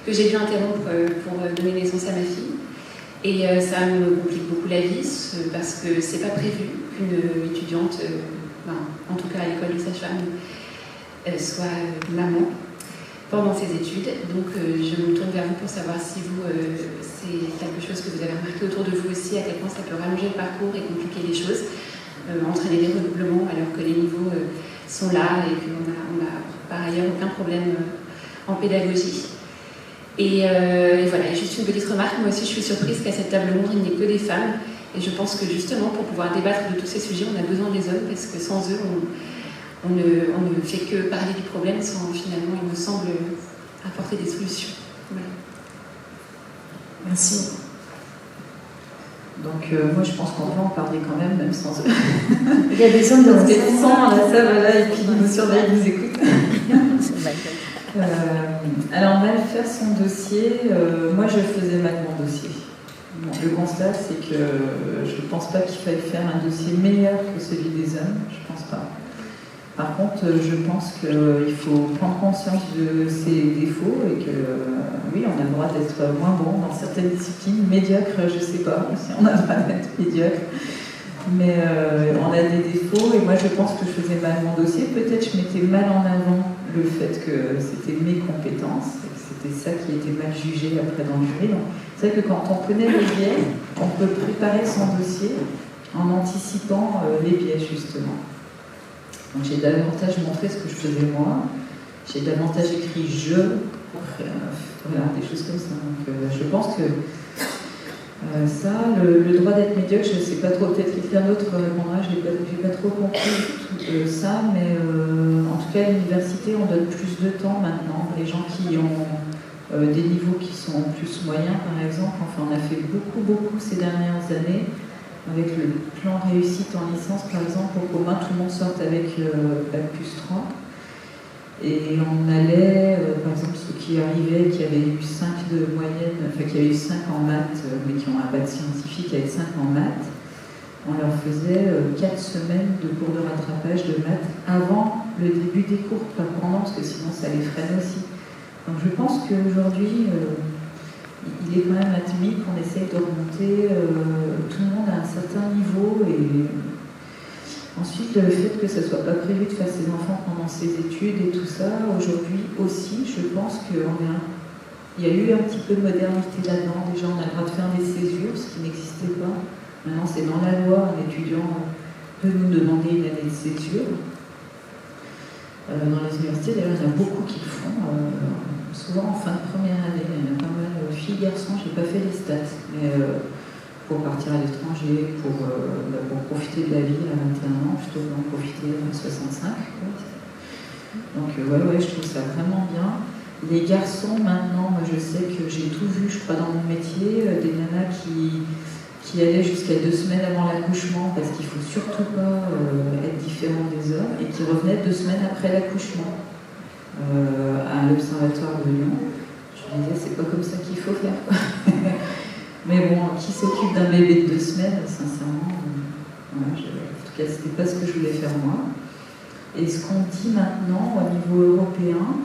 que j'ai dû interrompre pour donner naissance à ma fille. Et ça me complique beaucoup la vie, parce que c'est pas prévu qu'une étudiante, en tout cas à l'école de sage-femme, soit maman pendant ses études. Donc je me tourne vers vous pour savoir si vous, c'est quelque chose que vous avez remarqué autour de vous aussi, à quel point ça peut rallonger le parcours et compliquer les choses, entraîner des redoublements alors que les niveaux sont là et qu'on n'a par ailleurs aucun problème en pédagogie. Et voilà, et juste une petite remarque, moi aussi je suis surprise qu'à cette table ronde il n'y ait que des femmes, et je pense que justement pour pouvoir débattre de tous ces sujets on a besoin des hommes, parce que sans eux on ne fait que parler du problème sans finalement, il me semble, apporter des solutions. Voilà. Merci. Donc moi je pense qu'on va en parler quand même sans eux. Il y a des hommes dans la salle. Dans la salle, voilà, et puis ils nous surveillent, ils nous écoutent. Alors mal faire son dossier, moi je faisais mal mon dossier. Bon, le constat c'est que je ne pense pas qu'il faille faire un dossier meilleur que celui des hommes, je pense pas. Par contre, je pense qu'il faut prendre conscience de ses défauts et que, oui, on a le droit d'être moins bon dans certaines disciplines, médiocre, je sais pas si on a le droit d'être médiocre, mais on a des défauts et moi je pense que je faisais mal mon dossier. Peut-être je mettais mal en avant le fait que c'était mes compétences et que c'était ça qui était mal jugé après dans le jury. Donc, c'est vrai que quand on connaît les biais, on peut préparer son dossier en anticipant les biais justement. Donc j'ai davantage montré ce que je faisais moi, j'ai davantage écrit voilà, des choses comme ça. Donc je pense que ça, le droit d'être médiocre, je ne sais pas trop, peut-être quelqu'un d'autre répondra, je n'ai pas trop compris tout ça, mais en tout cas à l'université on donne plus de temps maintenant. Les gens qui ont des niveaux qui sont plus moyens par exemple, enfin on a fait beaucoup ces dernières années, avec le plan réussite en licence par exemple, pour qu'au moins tout le monde sorte avec Bac plus 3. Et on allait, par exemple ceux qui arrivaient, qui avaient eu 5 de moyenne, enfin qui avaient eu 5 en maths, mais qui ont un bac scientifique avec 5 en maths, on leur faisait 4 semaines de cours de rattrapage de maths avant le début des cours, pas pendant, parce que sinon ça les freine aussi. Donc je pense qu'aujourd'hui, il est quand même admis qu'on essaye de remonter tout le monde à un certain niveau. Et ensuite, le fait que ça ne soit pas prévu de faire ses enfants pendant ses études et tout ça, aujourd'hui aussi, je pense qu'il y a eu un petit peu de modernité là-dedans. Déjà, on a le droit de faire des césures, ce qui n'existait pas. Maintenant, c'est dans la loi, un étudiant peut nous demander une année de césure. Dans les universités, d'ailleurs, il y en a beaucoup qui le font. Souvent en fin de première année, il y en a pas mal, filles, garçons, j'ai pas fait les stats, mais pour partir à l'étranger, pour profiter de la vie à 21 ans, plutôt que d'en profiter à 65. Donc ouais, je trouve ça vraiment bien. Les garçons, maintenant, moi je sais que j'ai tout vu, je crois, dans mon métier, des nanas qui allaient jusqu'à 2 semaines avant l'accouchement, parce qu'il ne faut surtout pas être différent des hommes, et qui revenaient 2 semaines après l'accouchement. À l'Observatoire de Lyon, je me disais c'est pas comme ça qu'il faut faire. Mais bon, qui s'occupe d'un bébé de 2 semaines, sincèrement, en tout cas c'était pas ce que je voulais faire moi. Et ce qu'on dit maintenant au niveau européen,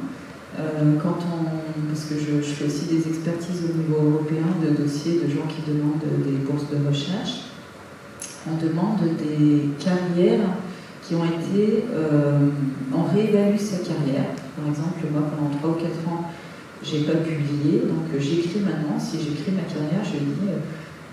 parce que je fais aussi des expertises au niveau européen de dossiers de gens qui demandent des bourses de recherche, on demande des carrières qui ont été, on réévalue sa carrière. Par exemple, moi, pendant 3 ou 4 ans, je n'ai pas publié, donc j'écris maintenant. Si j'écris ma carrière, je dis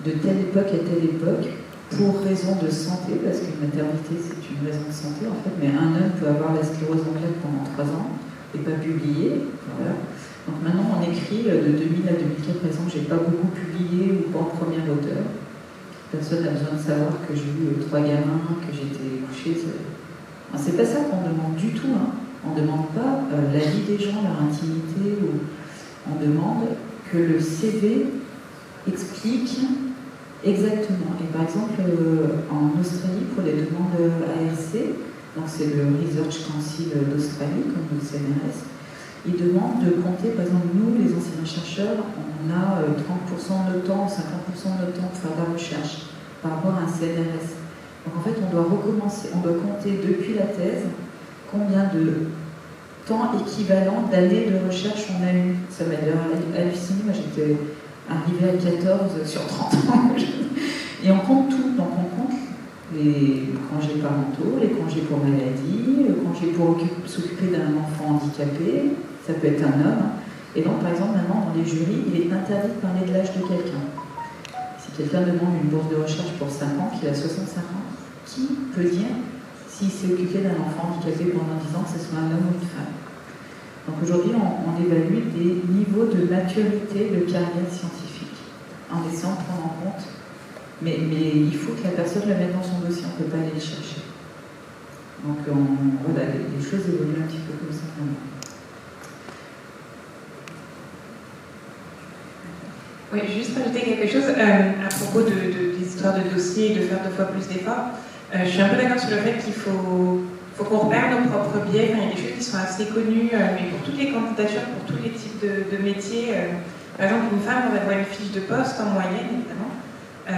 de telle époque à telle époque, pour raison de santé, parce qu'une maternité, c'est une raison de santé, en fait, mais un homme peut avoir la sclérose en plaques pendant 3 ans et pas publier. Voilà. Donc maintenant, on écrit de 2000 à 2004, par exemple, je n'ai pas beaucoup publié ou pas en premier auteur. Personne n'a besoin de savoir que j'ai eu 3 gamins, que j'étais couchée. C'est pas ça qu'on demande du tout. On ne demande pas la vie des gens, leur intimité. On demande que le CV explique exactement. Et par exemple, en Australie, pour les demandes ARC, donc c'est le Research Council d'Australie, comme le CNRS, ils demandent de compter, par exemple, nous, les enseignants chercheurs, on a 30% de notre temps, 50% de notre temps pour faire de la recherche par rapport à un CNRS. Donc en fait, on doit recommencer, on doit compter depuis la thèse combien de temps équivalent d'années de recherche on a eu. Ça m'a halluciné, moi j'étais arrivée à 14 sur 30 ans. Et on compte tout, donc on compte les congés parentaux, les congés pour maladie, le congé pour s'occuper d'un enfant handicapé, ça peut être un homme. Et donc, par exemple, maintenant, dans les jurys, il est interdit de parler de l'âge de quelqu'un. Si quelqu'un demande une bourse de recherche pour 5 ans, qu'il a 65 ans, qui peut dire s'il s'est occupé d'un enfant handicapé pendant 10 ans, que ce soit un homme ou une femme? Donc aujourd'hui, on évalue des niveaux de maturité de carrière scientifique, en essayant de prendre en compte. Mais il faut que la personne le mette dans son dossier, on ne peut pas aller le chercher. Donc voilà, les choses évoluent un petit peu comme ça. Oui, juste rajouter quelque chose à propos des histoires de dossiers et de faire 2 fois plus d'efforts. Je suis un peu d'accord sur le fait qu'il faut qu'on repère nos propres biais. Enfin, il y a des choses qui sont assez connues, mais pour toutes les candidatures, pour tous les types de métiers. Par exemple, une femme, on va voir une fiche de poste en moyenne, évidemment.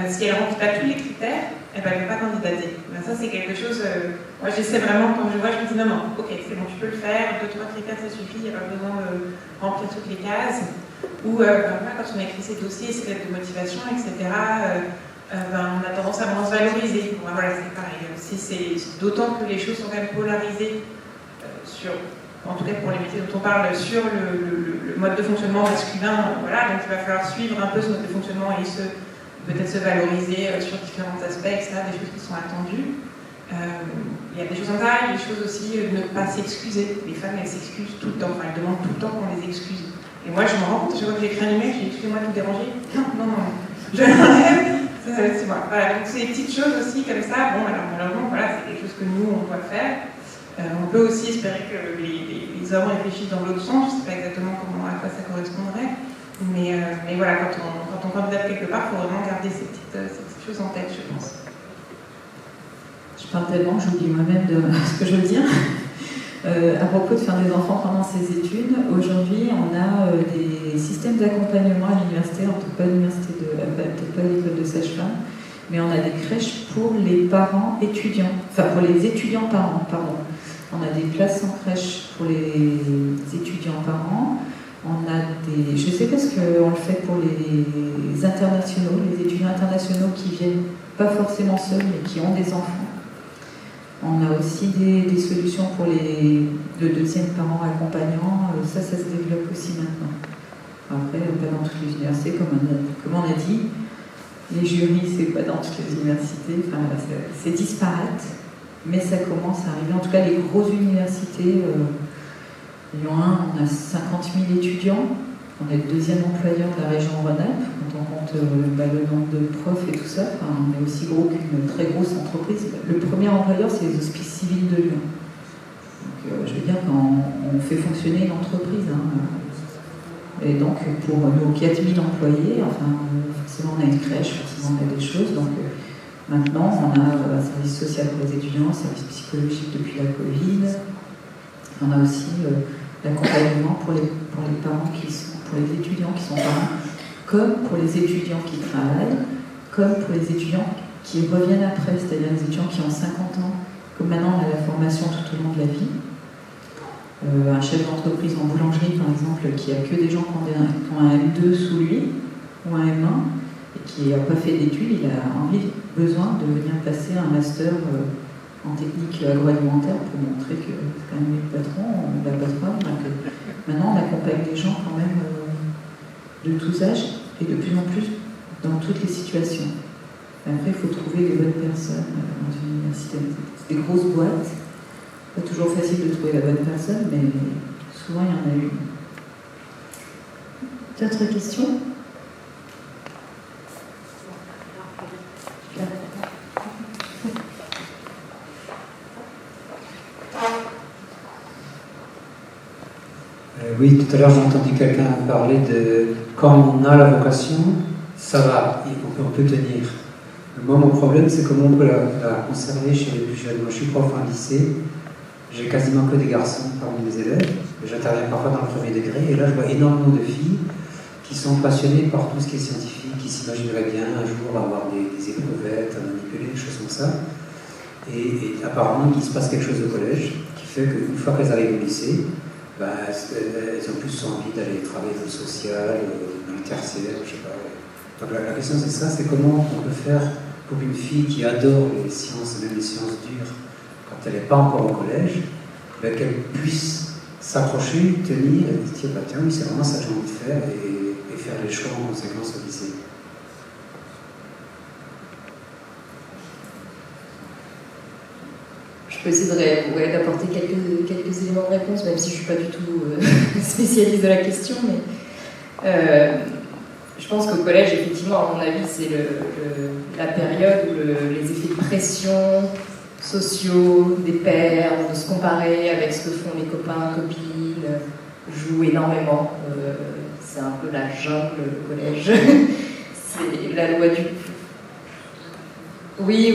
Si elle ne remplit pas tous les critères, elle ne va pas candidater. Ben, ça, c'est quelque chose. Moi, j'essaie vraiment, quand je vois, je me dis non, ok, c'est bon, tu peux le faire, 2-3 critères, ça suffit, il n'y a pas besoin de remplir toutes les cases. Ou quand on a écrit ses dossiers, ses lettres de motivation, etc., on a tendance à moins se valoriser. Bon, voilà, c'est pareil. D'autant que les choses sont quand même polarisées en tout cas pour les métiers dont on parle, sur le mode de fonctionnement masculin. Voilà, donc il va falloir suivre un peu ce mode de fonctionnement et peut-être se valoriser sur différents aspects, etc., des choses qui sont attendues. Il y a des choses comme ça, il y a des choses aussi ne pas s'excuser. Les femmes, elles s'excusent tout le temps, enfin, elles demandent tout le temps qu'on les excuse. Et moi, je me rends compte, chaque fois que j'écris un email, je dis excusez-moi de vous déranger. Non, je l'enlève, c'est moi. Voilà, donc c'est des petites choses aussi comme ça. Bon, alors malheureusement, voilà, c'est quelque chose que nous, on doit faire. On peut aussi espérer que les hommes réfléchissent dans l'autre sens. Je ne sais pas exactement à quoi ça correspondrait. Mais voilà, quand on candidate quelque part, il faut vraiment garder ces petites choses en tête, je pense. Je parle tellement que j'oublie moi-même de ce que je veux dire. À propos de faire des enfants pendant ses études, aujourd'hui, on a des systèmes d'accompagnement à l'université, en tout cas peut-être pas l'école de sage-femme, mais on a des crèches pour les parents étudiants, enfin pour les étudiants parents, pardon. On a des places en crèche pour les étudiants parents. On a des, je sais parce qu'on le fait pour les internationaux, les étudiants internationaux qui viennent pas forcément seuls, mais qui ont des enfants. On a aussi des solutions pour le deuxième parent accompagnant. Ça se développe aussi maintenant. Après, pas dans toutes les universités, comme on a dit. Les jurys, c'est pas dans toutes les universités. Enfin, c'est disparate, mais ça commence à arriver. En tout cas, les grosses universités, Lyon 1, on a 50 000 étudiants. On est le deuxième employeur de la région Rhône-Alpes, quand on compte le nombre de profs et tout ça. Enfin, on est aussi gros qu'une très grosse entreprise. Le premier employeur, c'est les Hospices Civils de Lyon. Donc, je veux dire, quand on fait fonctionner une entreprise. Et donc, pour nos 4000 employés, enfin, forcément, on a une crèche, forcément, on a des choses. Donc, maintenant, on a un service social pour les étudiants, un service psychologique depuis la Covid. On a aussi l'accompagnement pour les parents pour les étudiants qui sont parents, comme pour les étudiants qui travaillent, comme pour les étudiants qui reviennent après, c'est-à-dire les étudiants qui ont 50 ans, comme maintenant on a la formation tout au long de la vie. Un chef d'entreprise en boulangerie, par exemple, qui a que des gens qui ont un M2 sous lui, ou un M1, et qui n'a pas fait d'études, il a besoin de venir passer un master en technique agroalimentaire pour montrer que c'est quand même le patron, la patronne. Donc, maintenant, on accompagne des gens quand même de tous âges et de plus en plus dans toutes les situations. Après, il faut trouver les bonnes personnes dans une université. C'est des grosses boîtes. Pas toujours facile de trouver la bonne personne, mais souvent, il y en a une. D'autres questions ? Oui, tout à l'heure j'ai entendu quelqu'un parler de quand on a la vocation, ça va, on peut tenir. Moi, mon problème, c'est comment on peut la conserver chez les plus jeunes. Moi, je suis prof en lycée, j'ai quasiment que des garçons parmi les élèves. J'interviens parfois dans le premier degré, et là je vois énormément de filles qui sont passionnées par tout ce qui est scientifique, qui s'imagineraient bien un jour avoir des éprouvettes, à manipuler, des choses comme ça. Et apparemment, il se passe quelque chose au collège qui fait qu'une fois qu'elles arrivent au lycée, elles ont plus envie d'aller travailler dans le social, dans le tertiaire, je sais pas. Donc la question c'est ça, c'est comment on peut faire pour une fille qui adore les sciences, même les sciences dures, quand elle n'est pas encore au collège, qu'elle puisse s'accrocher, tenir, et dire tiens oui, c'est vraiment ça que j'ai envie de faire, et faire les choix en conséquence au lycée. Je peux essayer d'apporter quelques éléments de réponse, même si je ne suis pas du tout spécialiste de la question, mais je pense qu'au collège, effectivement, à mon avis, c'est la période où les effets de pression sociaux, des pairs, de se comparer avec ce que font les copains, copines, jouent énormément. C'est un peu la jungle, le collège. C'est la loi du... Oui,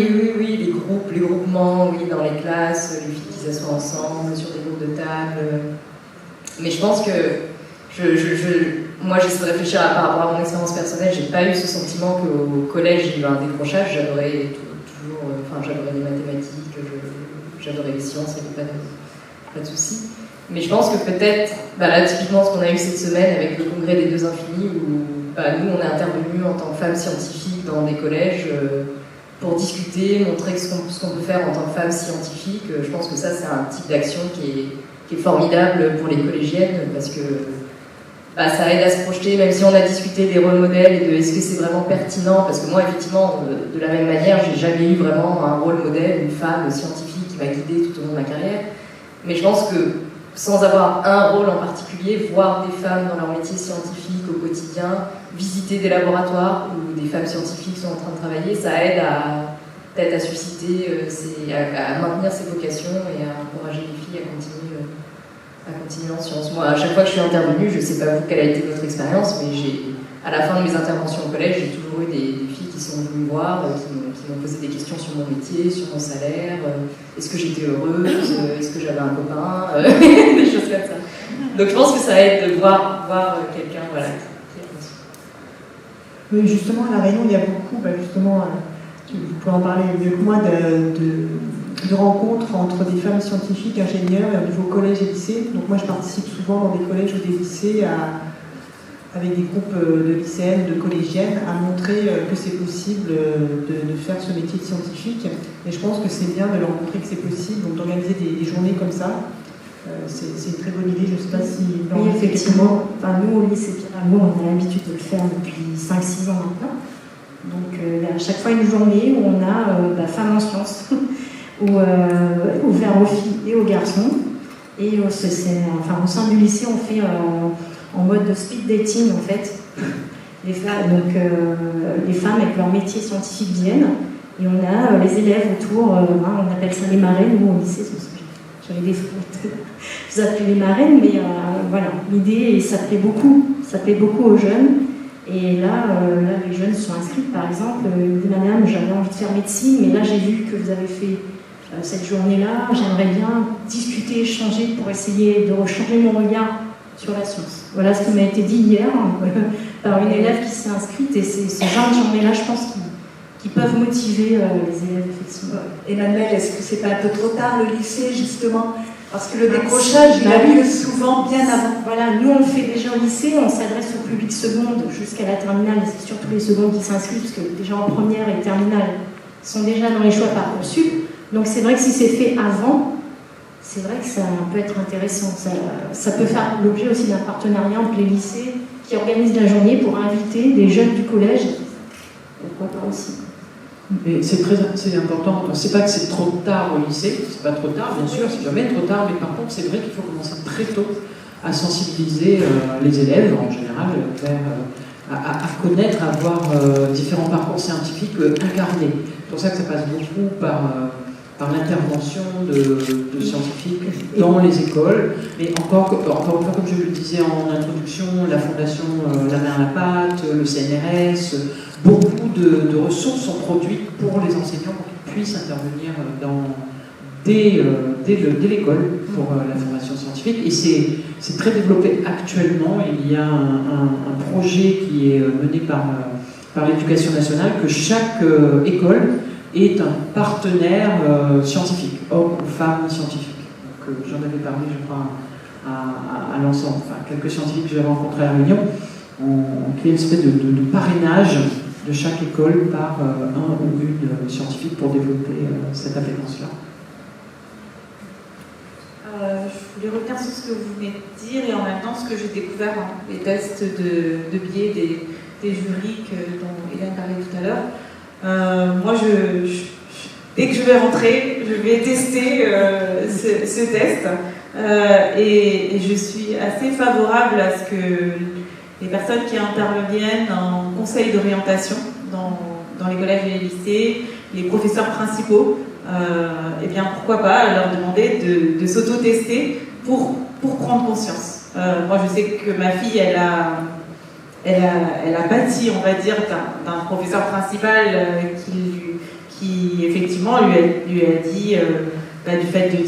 les groupements, oui, dans les classes, les filles qui s'assoient ensemble, sur des groupes de table. Mais je pense que moi, j'essaie de réfléchir par rapport à mon expérience personnelle. J'ai pas eu ce sentiment qu'au collège, j'ai eu un décrochage. J'adorais toujours, j'adorais les mathématiques, j'adorais les sciences, il n'y avait pas de souci. Mais je pense que peut-être, là, typiquement, ce qu'on a eu cette semaine avec le congrès des deux infinis, où nous, on est intervenus en tant que femmes scientifiques dans des collèges pour discuter, montrer ce qu'on peut faire en tant que femme scientifique. Je pense que ça, c'est un type d'action qui est formidable pour les collégiennes, parce que ça aide à se projeter, même si on a discuté des rôles modèles et de est-ce que c'est vraiment pertinent, parce que moi, effectivement, de la même manière, j'ai jamais eu vraiment un rôle modèle, une femme scientifique qui m'a guidée tout au long de ma carrière. Mais je pense que sans avoir un rôle en particulier, voir des femmes dans leur métier scientifique au quotidien, visiter des laboratoires où des femmes scientifiques sont en train de travailler, ça aide peut-être à susciter, à maintenir ses vocations et à encourager les filles à continuer en sciences. Moi, à chaque fois que je suis intervenue, je ne sais pas vous quelle a été votre expérience, mais à la fin de mes interventions au collège, j'ai toujours eu des filles qui sont venues me voir, qui m'ont posé des questions sur mon métier, sur mon salaire, est-ce que j'étais heureuse, est-ce que j'avais un copain, des choses comme ça. Donc je pense que ça aide de voir quelqu'un, voilà. Oui, justement, à La Réunion, il y a beaucoup, vous pouvez en parler mieux que moi, de rencontres entre des femmes scientifiques, ingénieurs, au niveau collège et lycée. Donc moi, je participe souvent dans des collèges ou des lycées avec des groupes de lycéennes, de collégiennes, à montrer que c'est possible de faire ce métier de scientifique. Et je pense que c'est bien de leur montrer que c'est possible, donc d'organiser des journées comme ça. C'est une très bonne idée, je ne sais pas si... Oui, effectivement. Nous, au lycée Pirago, on a l'habitude de le faire depuis 5-6 ans maintenant. Donc, il y a à chaque fois une journée où on a Femmes en sciences, ouvert aux filles et aux garçons. Et au sein du lycée, on fait en mode de speed dating, en fait. Les femmes avec leur métier scientifique viennent. Et on a les élèves autour, on appelle ça les marraines, nous, au lycée, j'avais des je vous appelez les marraines, mais voilà, l'idée, ça plaît beaucoup aux jeunes. Et là, les jeunes sont inscrits, par exemple, ils disent madame, j'avais envie de faire médecine, mais là j'ai vu que vous avez fait cette journée-là, j'aimerais bien discuter, échanger pour essayer de changer mon regard sur la science. Voilà ce qui m'a été dit hier par une élève qui s'est inscrite, et c'est ce genre de journée-là, je pense, qui peuvent motiver les élèves, effectivement. Emmanuel, est-ce que c'est pas un peu trop tard le lycée, justement? Parce que le décrochage, il a lieu souvent bien avant. Voilà, nous on le fait déjà au lycée, on s'adresse au public seconde jusqu'à la terminale, et c'est surtout les secondes qui s'inscrivent, parce que déjà en première et terminale sont déjà dans les choix Parcoursup. Donc c'est vrai que si c'est fait avant, c'est vrai que ça peut être intéressant. Ça peut faire l'objet aussi d'un partenariat entre les lycées qui organisent la journée pour inviter des jeunes du collège. Pourquoi pas aussi. Mais c'est important. C'est pas que c'est trop tard au lycée, c'est pas trop tard, bien sûr, c'est jamais trop tard, mais par contre, c'est vrai qu'il faut commencer très tôt à sensibiliser les élèves, en général, à connaître, à avoir différents parcours scientifiques incarnés. C'est pour ça que ça passe beaucoup par l'intervention de scientifiques dans les écoles. Mais encore une fois, comme je le disais en introduction, la Fondation La Main à la Pâte, le CNRS, beaucoup de ressources sont produites pour les enseignants pour qu'ils puissent intervenir dès l'école pour la formation scientifique. Et c'est très développé actuellement. Il y a un projet qui est mené par l'Éducation nationale, que chaque école est un partenaire scientifique, homme ou femme scientifique. Donc, j'en avais parlé, je crois, à l'ensemble, enfin, quelques scientifiques que j'ai rencontrés à La Réunion. On crée une espèce de parrainage de chaque école par un ou une scientifique pour développer cette appétence-là. Je voulais revenir sur ce que vous venez de dire et en même temps ce que j'ai découvert, les tests de biais des jurys dont Hélène parlait tout à l'heure. Moi, dès que je vais rentrer, je vais tester ce test et je suis assez favorable à ce que les personnes qui interviennent en conseil d'orientation dans les collèges et les lycées, les professeurs principaux, eh bien pourquoi pas leur demander de s'auto-tester pour prendre conscience. Moi je sais que ma fille elle a pâti, on va dire, d'un professeur principal qui effectivement lui a dit du fait de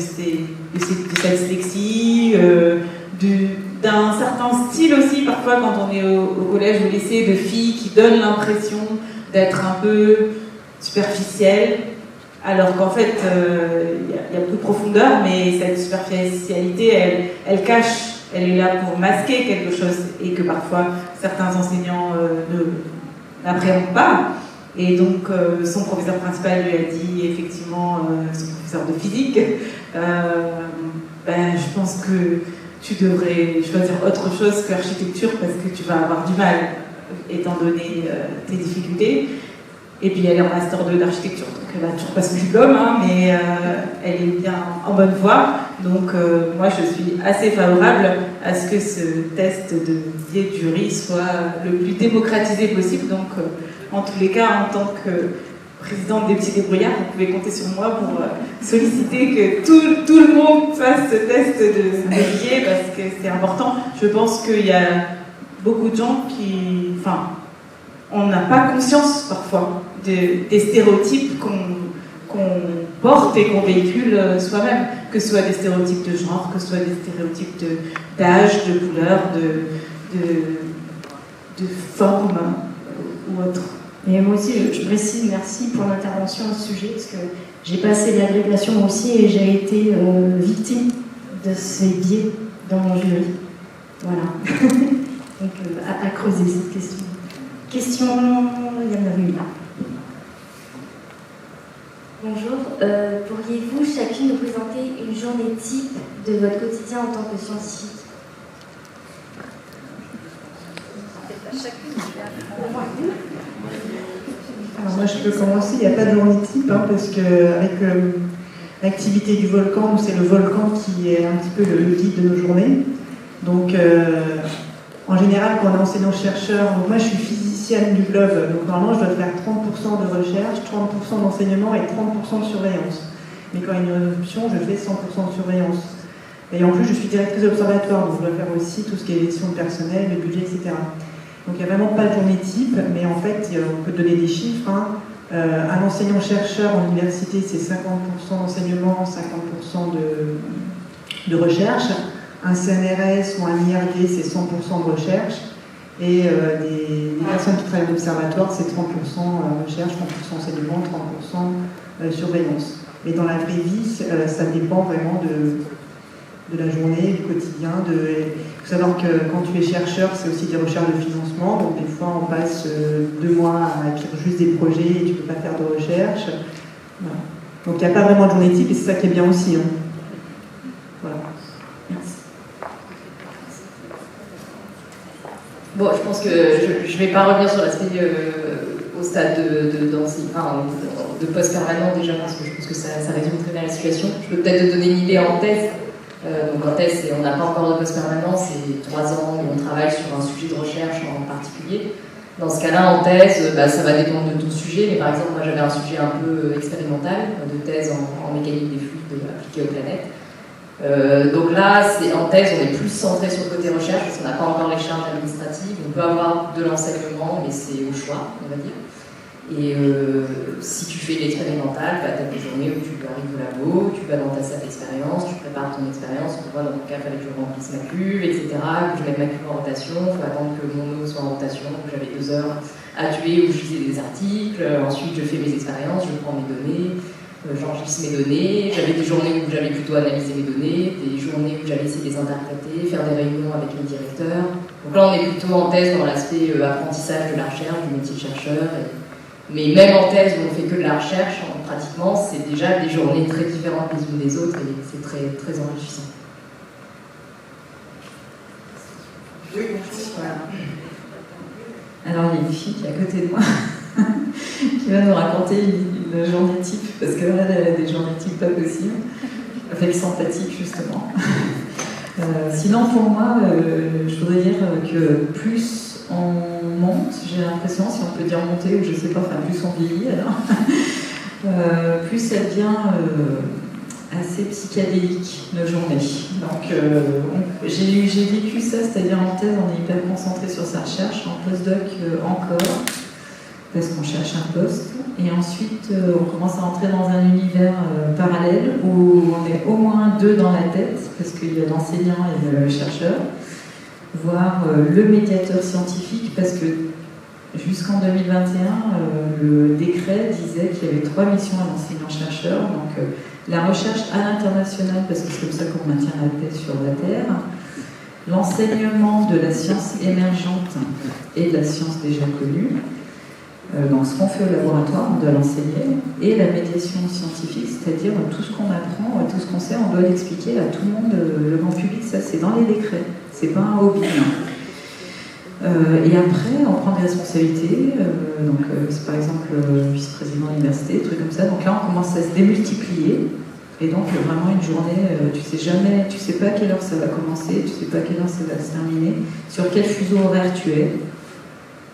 sa dyslexie, d'un certain style aussi, parfois quand on est au collège ou au lycée, de filles qui donnent l'impression d'être un peu superficielles, alors qu'en fait il y a beaucoup de profondeur, mais cette superficialité elle cache, elle est là pour masquer quelque chose et que parfois certains enseignants n'appréhendent pas. Et donc son professeur principal lui a dit, effectivement, son professeur de physique, je pense que tu devrais choisir autre chose qu'architecture parce que tu vas avoir du mal étant donné tes difficultés. Et puis elle est en master 2 d'architecture, donc elle va toujours pas son diplôme, mais elle est bien en bonne voie. Donc moi je suis assez favorable à ce que ce test de biais de jury soit le plus démocratisé possible. Donc en tous les cas, en tant que présidente des petits débrouillards, vous pouvez compter sur moi pour solliciter que tout le monde fasse ce test de biais parce que c'est important. Je pense qu'il y a beaucoup de gens on n'a pas conscience parfois des stéréotypes qu'on porte et qu'on véhicule soi-même, que ce soit des stéréotypes de genre, que ce soit des stéréotypes d'âge, de couleur, de forme ou autre. Et moi aussi, je précise, merci pour l'intervention à ce sujet, parce que j'ai passé de l'agrégation moi aussi et j'ai été victime de ces biais dans mon jury. Voilà. Donc, à creuser cette question. Question, il y en avait une là. Bonjour, pourriez-vous chacune nous présenter une journée type de votre quotidien en tant que scientifique? Alors moi je peux commencer, il n'y a pas de journée type, parce qu'avec l'activité du volcan, c'est le volcan qui est un petit peu le guide de nos journées. Donc en général, quand on est enseignant-chercheur, moi je suis physicienne du globe, donc normalement je dois faire 30% de recherche, 30% d'enseignement et 30% de surveillance. Mais quand il y a une option, je fais 100% de surveillance. Et en plus, je suis directrice d'observatoire, donc je dois faire aussi tout ce qui est gestion de personnel, le budget, etc. Donc il n'y a vraiment pas de journée type, mais en fait, on peut donner des chiffres. Un enseignant-chercheur en université, c'est 50% d'enseignement, 50% de recherche. Un CNRS ou un IRD, c'est 100% de recherche. Et des personnes qui travaillent en observatoire, c'est 30% recherche, 30% enseignement, 30% surveillance. Mais dans la vraie vie, ça dépend vraiment de la journée, du quotidien. Il faut savoir que quand tu es chercheur, c'est aussi des recherches de financement. Donc des fois, on passe 2 mois à écrire juste des projets et tu ne peux pas faire de recherche. Voilà. Donc il n'y a pas vraiment de journée type et c'est ça qui est bien aussi. Voilà. Merci. Bon, je pense que je ne vais pas revenir sur l'aspect au stade de poste permanent déjà, parce que je pense que ça résume très bien la situation. Je peux peut-être te donner une idée en thèse. Donc en thèse, on n'a pas encore de poste permanent, c'est 3 ans où on travaille sur un sujet de recherche en particulier. Dans ce cas-là, en thèse, ça va dépendre de ton sujet, mais par exemple, moi j'avais un sujet un peu expérimental, de thèse en mécanique des fluides appliquée aux planètes. Donc là, en thèse, on est plus centré sur le côté recherche, parce qu'on n'a pas encore les charges administratives. On peut avoir de l'enseignement, mais c'est au choix, on va dire. Et si tu fais l'expérimental, tu as des journées où tu arrives au labo, tu vas dans ta salle d'expérience, tu prépares ton expérience, tu vois, dans mon cas, il fallait que je remplisse ma cuve, etc., que je mette ma cuve en rotation, il faut attendre que mon eau soit en rotation, que j'avais 2 heures à tuer où je lisais des articles, ensuite je fais mes expériences, je prends mes données, j'enregistre mes données, j'avais des journées où j'allais plutôt analyser mes données, des journées où j'allais essayer de les interpréter, faire des réunions avec mes directeurs. Donc là on est plutôt en thèse dans l'aspect apprentissage de la recherche, du métier de chercheur. Mais même en thèse où on fait que de la recherche, pratiquement, c'est déjà des journées très différentes les unes des autres et c'est très, très enrichissant. Oui, bonjour. Voilà. Alors, il y a une fille qui est à côté de moi qui va nous raconter une journée type, parce qu'elle a des journées types pas possibles, avec sympathique justement. Sinon, pour moi, je voudrais dire que plus on monte, j'ai l'impression, si on peut dire monter, ou je sais pas, enfin plus on vieillit alors, plus ça devient assez psychédélique nos journées. Donc j'ai vécu ça, c'est-à-dire en thèse on est hyper concentré sur sa recherche, en postdoc encore, parce qu'on cherche un poste, et ensuite on commence à entrer dans un univers parallèle où on est au moins 2 dans la tête, parce qu'il y a l'enseignant et le chercheur, voire le médiateur scientifique, parce que jusqu'en 2021, le décret disait qu'il y avait 3 missions à l'enseignant-chercheur, donc la recherche à l'international, parce que c'est comme ça qu'on maintient la paix sur la Terre, l'enseignement de la science émergente et de la science déjà connue, donc ce qu'on fait au laboratoire, on doit l'enseigner, et la médiation scientifique, c'est-à-dire tout ce qu'on apprend, tout ce qu'on sait, on doit l'expliquer à tout le monde, le grand public, ça c'est dans les décrets, c'est pas un hobby. Et après, on prend des responsabilités, donc c'est par exemple vice-président de l'université, trucs comme ça, donc là on commence à se démultiplier, et donc vraiment une journée, tu sais jamais, tu sais pas à quelle heure ça va commencer, tu sais pas à quelle heure ça va se terminer, sur quel fuseau horaire tu es.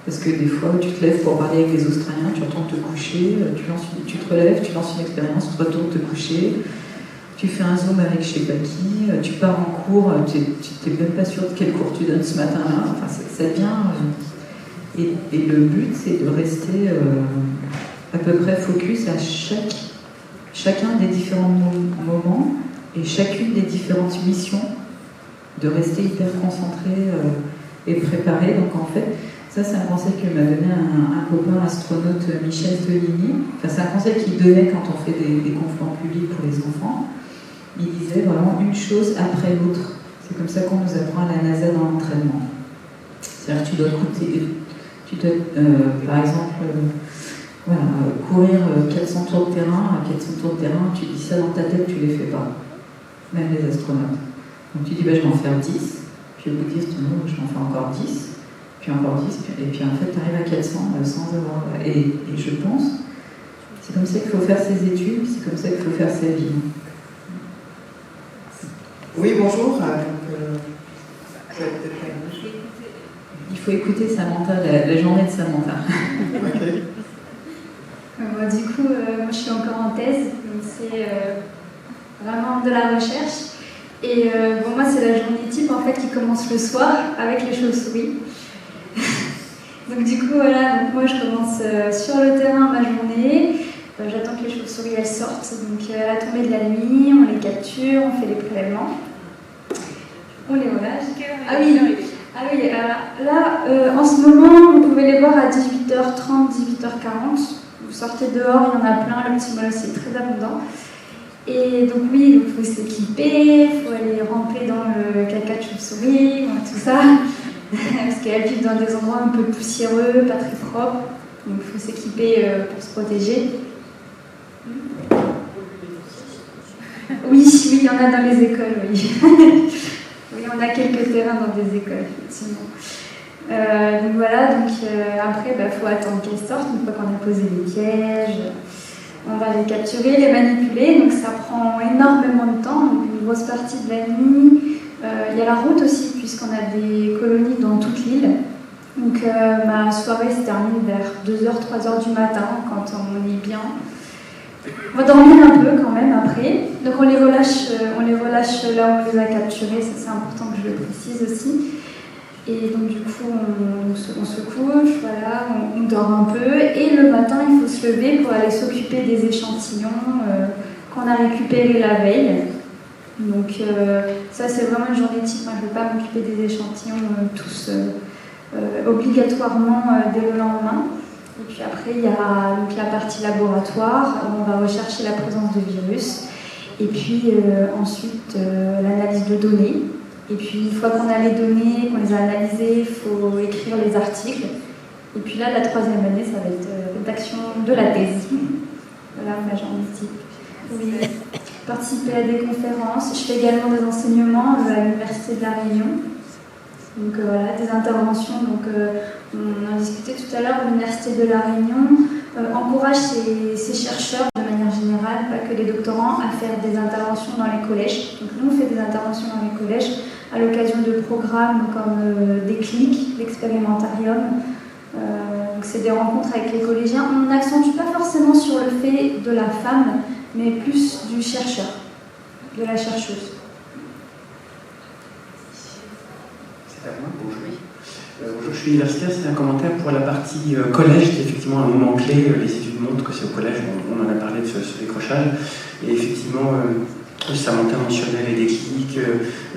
Parce que des fois, tu te lèves pour parler avec les Australiens, tu retournes te coucher, tu te relèves, tu lances une expérience, tu retournes te coucher, tu fais un zoom avec je sais pas qui, tu pars en cours, tu n'es même pas sûr de quel cours tu donnes ce matin-là. Enfin, ça devient... et le but, c'est de rester à peu près focus à chacun des différents moments et chacune des différentes missions, de rester hyper concentré et préparé. Donc en fait, ça, c'est un conseil que m'a donné un copain astronaute, Michel Tonini. Enfin, c'est un conseil qu'il donnait quand on fait des conférences publiques pour les enfants. Il disait vraiment une chose après l'autre. C'est comme ça qu'on nous apprend à la NASA dans l'entraînement. C'est-à-dire que tu dois par exemple, courir 400 tours de terrain. À 400 tours de terrain, tu dis ça dans ta tête, tu les fais pas. Même les astronautes. Donc tu dis, je vais en faire 10. Puis au bout de 10, tu dis, je vais en faire encore 10. Puis encore 10, et puis en fait tu arrives à 400 sans avoir... Et je pense, c'est comme ça qu'il faut faire ses études, c'est comme ça qu'il faut faire sa vie. Oui, bonjour. Il faut écouter Samantha, la journée de Samantha. Okay. Du coup, moi je suis encore en thèse, donc c'est vraiment de la recherche. Et moi c'est la journée type en fait qui commence le soir avec les chauves-souris. Donc du coup voilà, donc moi je commence sur le terrain ma journée, j'attends que les chauves-souris elles sortent, donc à la tombée de la nuit, on les capture, on fait les prélèvements, on les relâche. Ah oui, là en ce moment vous pouvez les voir à 18h30, 18h40, vous sortez dehors, il y en a plein, le petit mollusque c'est très abondant. Et donc oui, il faut s'équiper, il faut aller ramper dans le caca de chauve-souris, tout ça. Parce qu'elles vivent dans des endroits un peu poussiéreux, pas très propres, donc il faut s'équiper pour se protéger. Oui, il y en a dans les écoles, oui. Oui, on a quelques terrains dans des écoles, effectivement. Donc voilà, après, il faut attendre qu'elles sortent, une fois qu'on a posé les pièges. On va les capturer, les manipuler, donc ça prend énormément de temps, donc une grosse partie de la nuit. Il y a la route aussi, puisqu'on a des colonies dans toute l'île. Donc ma soirée se termine vers 2h, 3h du matin, quand on est bien. On va dormir un peu quand même après. Donc on les relâche là où on les a capturés, ça c'est important que je le précise aussi. Et donc du coup, on se couche, voilà, on dort un peu, et le matin, il faut se lever pour aller s'occuper des échantillons qu'on a récupérés la veille. Donc ça, c'est vraiment une journée type. Moi, je ne vais pas m'occuper des échantillons tous obligatoirement dès le lendemain. Et puis après, il y a donc la partie laboratoire, où on va rechercher la présence de virus. Et puis ensuite, l'analyse de données. Et puis, une fois qu'on a les données, qu'on les a analysées, il faut écrire les articles. Et puis là, la troisième année, ça va être rédaction de la thèse. Voilà ma journée type. Oui, participer à des conférences. Je fais également des enseignements à l'Université de La Réunion. Donc voilà, des interventions. Donc, on en discutait tout à l'heure, l'Université de La Réunion encourage ses chercheurs, de manière générale, pas que les doctorants, à faire des interventions dans les collèges. Donc nous, on fait des interventions dans les collèges à l'occasion de programmes comme des cliniques, l'expérimentarium. Donc c'est des rencontres avec les collégiens. On n'accentue pas forcément sur le fait de la femme, mais plus du chercheur, de la chercheuse. C'est à moi, bonjour. Bonjour, je suis universitaire, c'est un commentaire pour la partie collège, qui est effectivement un moment clé. Les études montrent que c'est au collège, on en a parlé de ce décrochage. Et effectivement, Samantha mentionnait les déclics,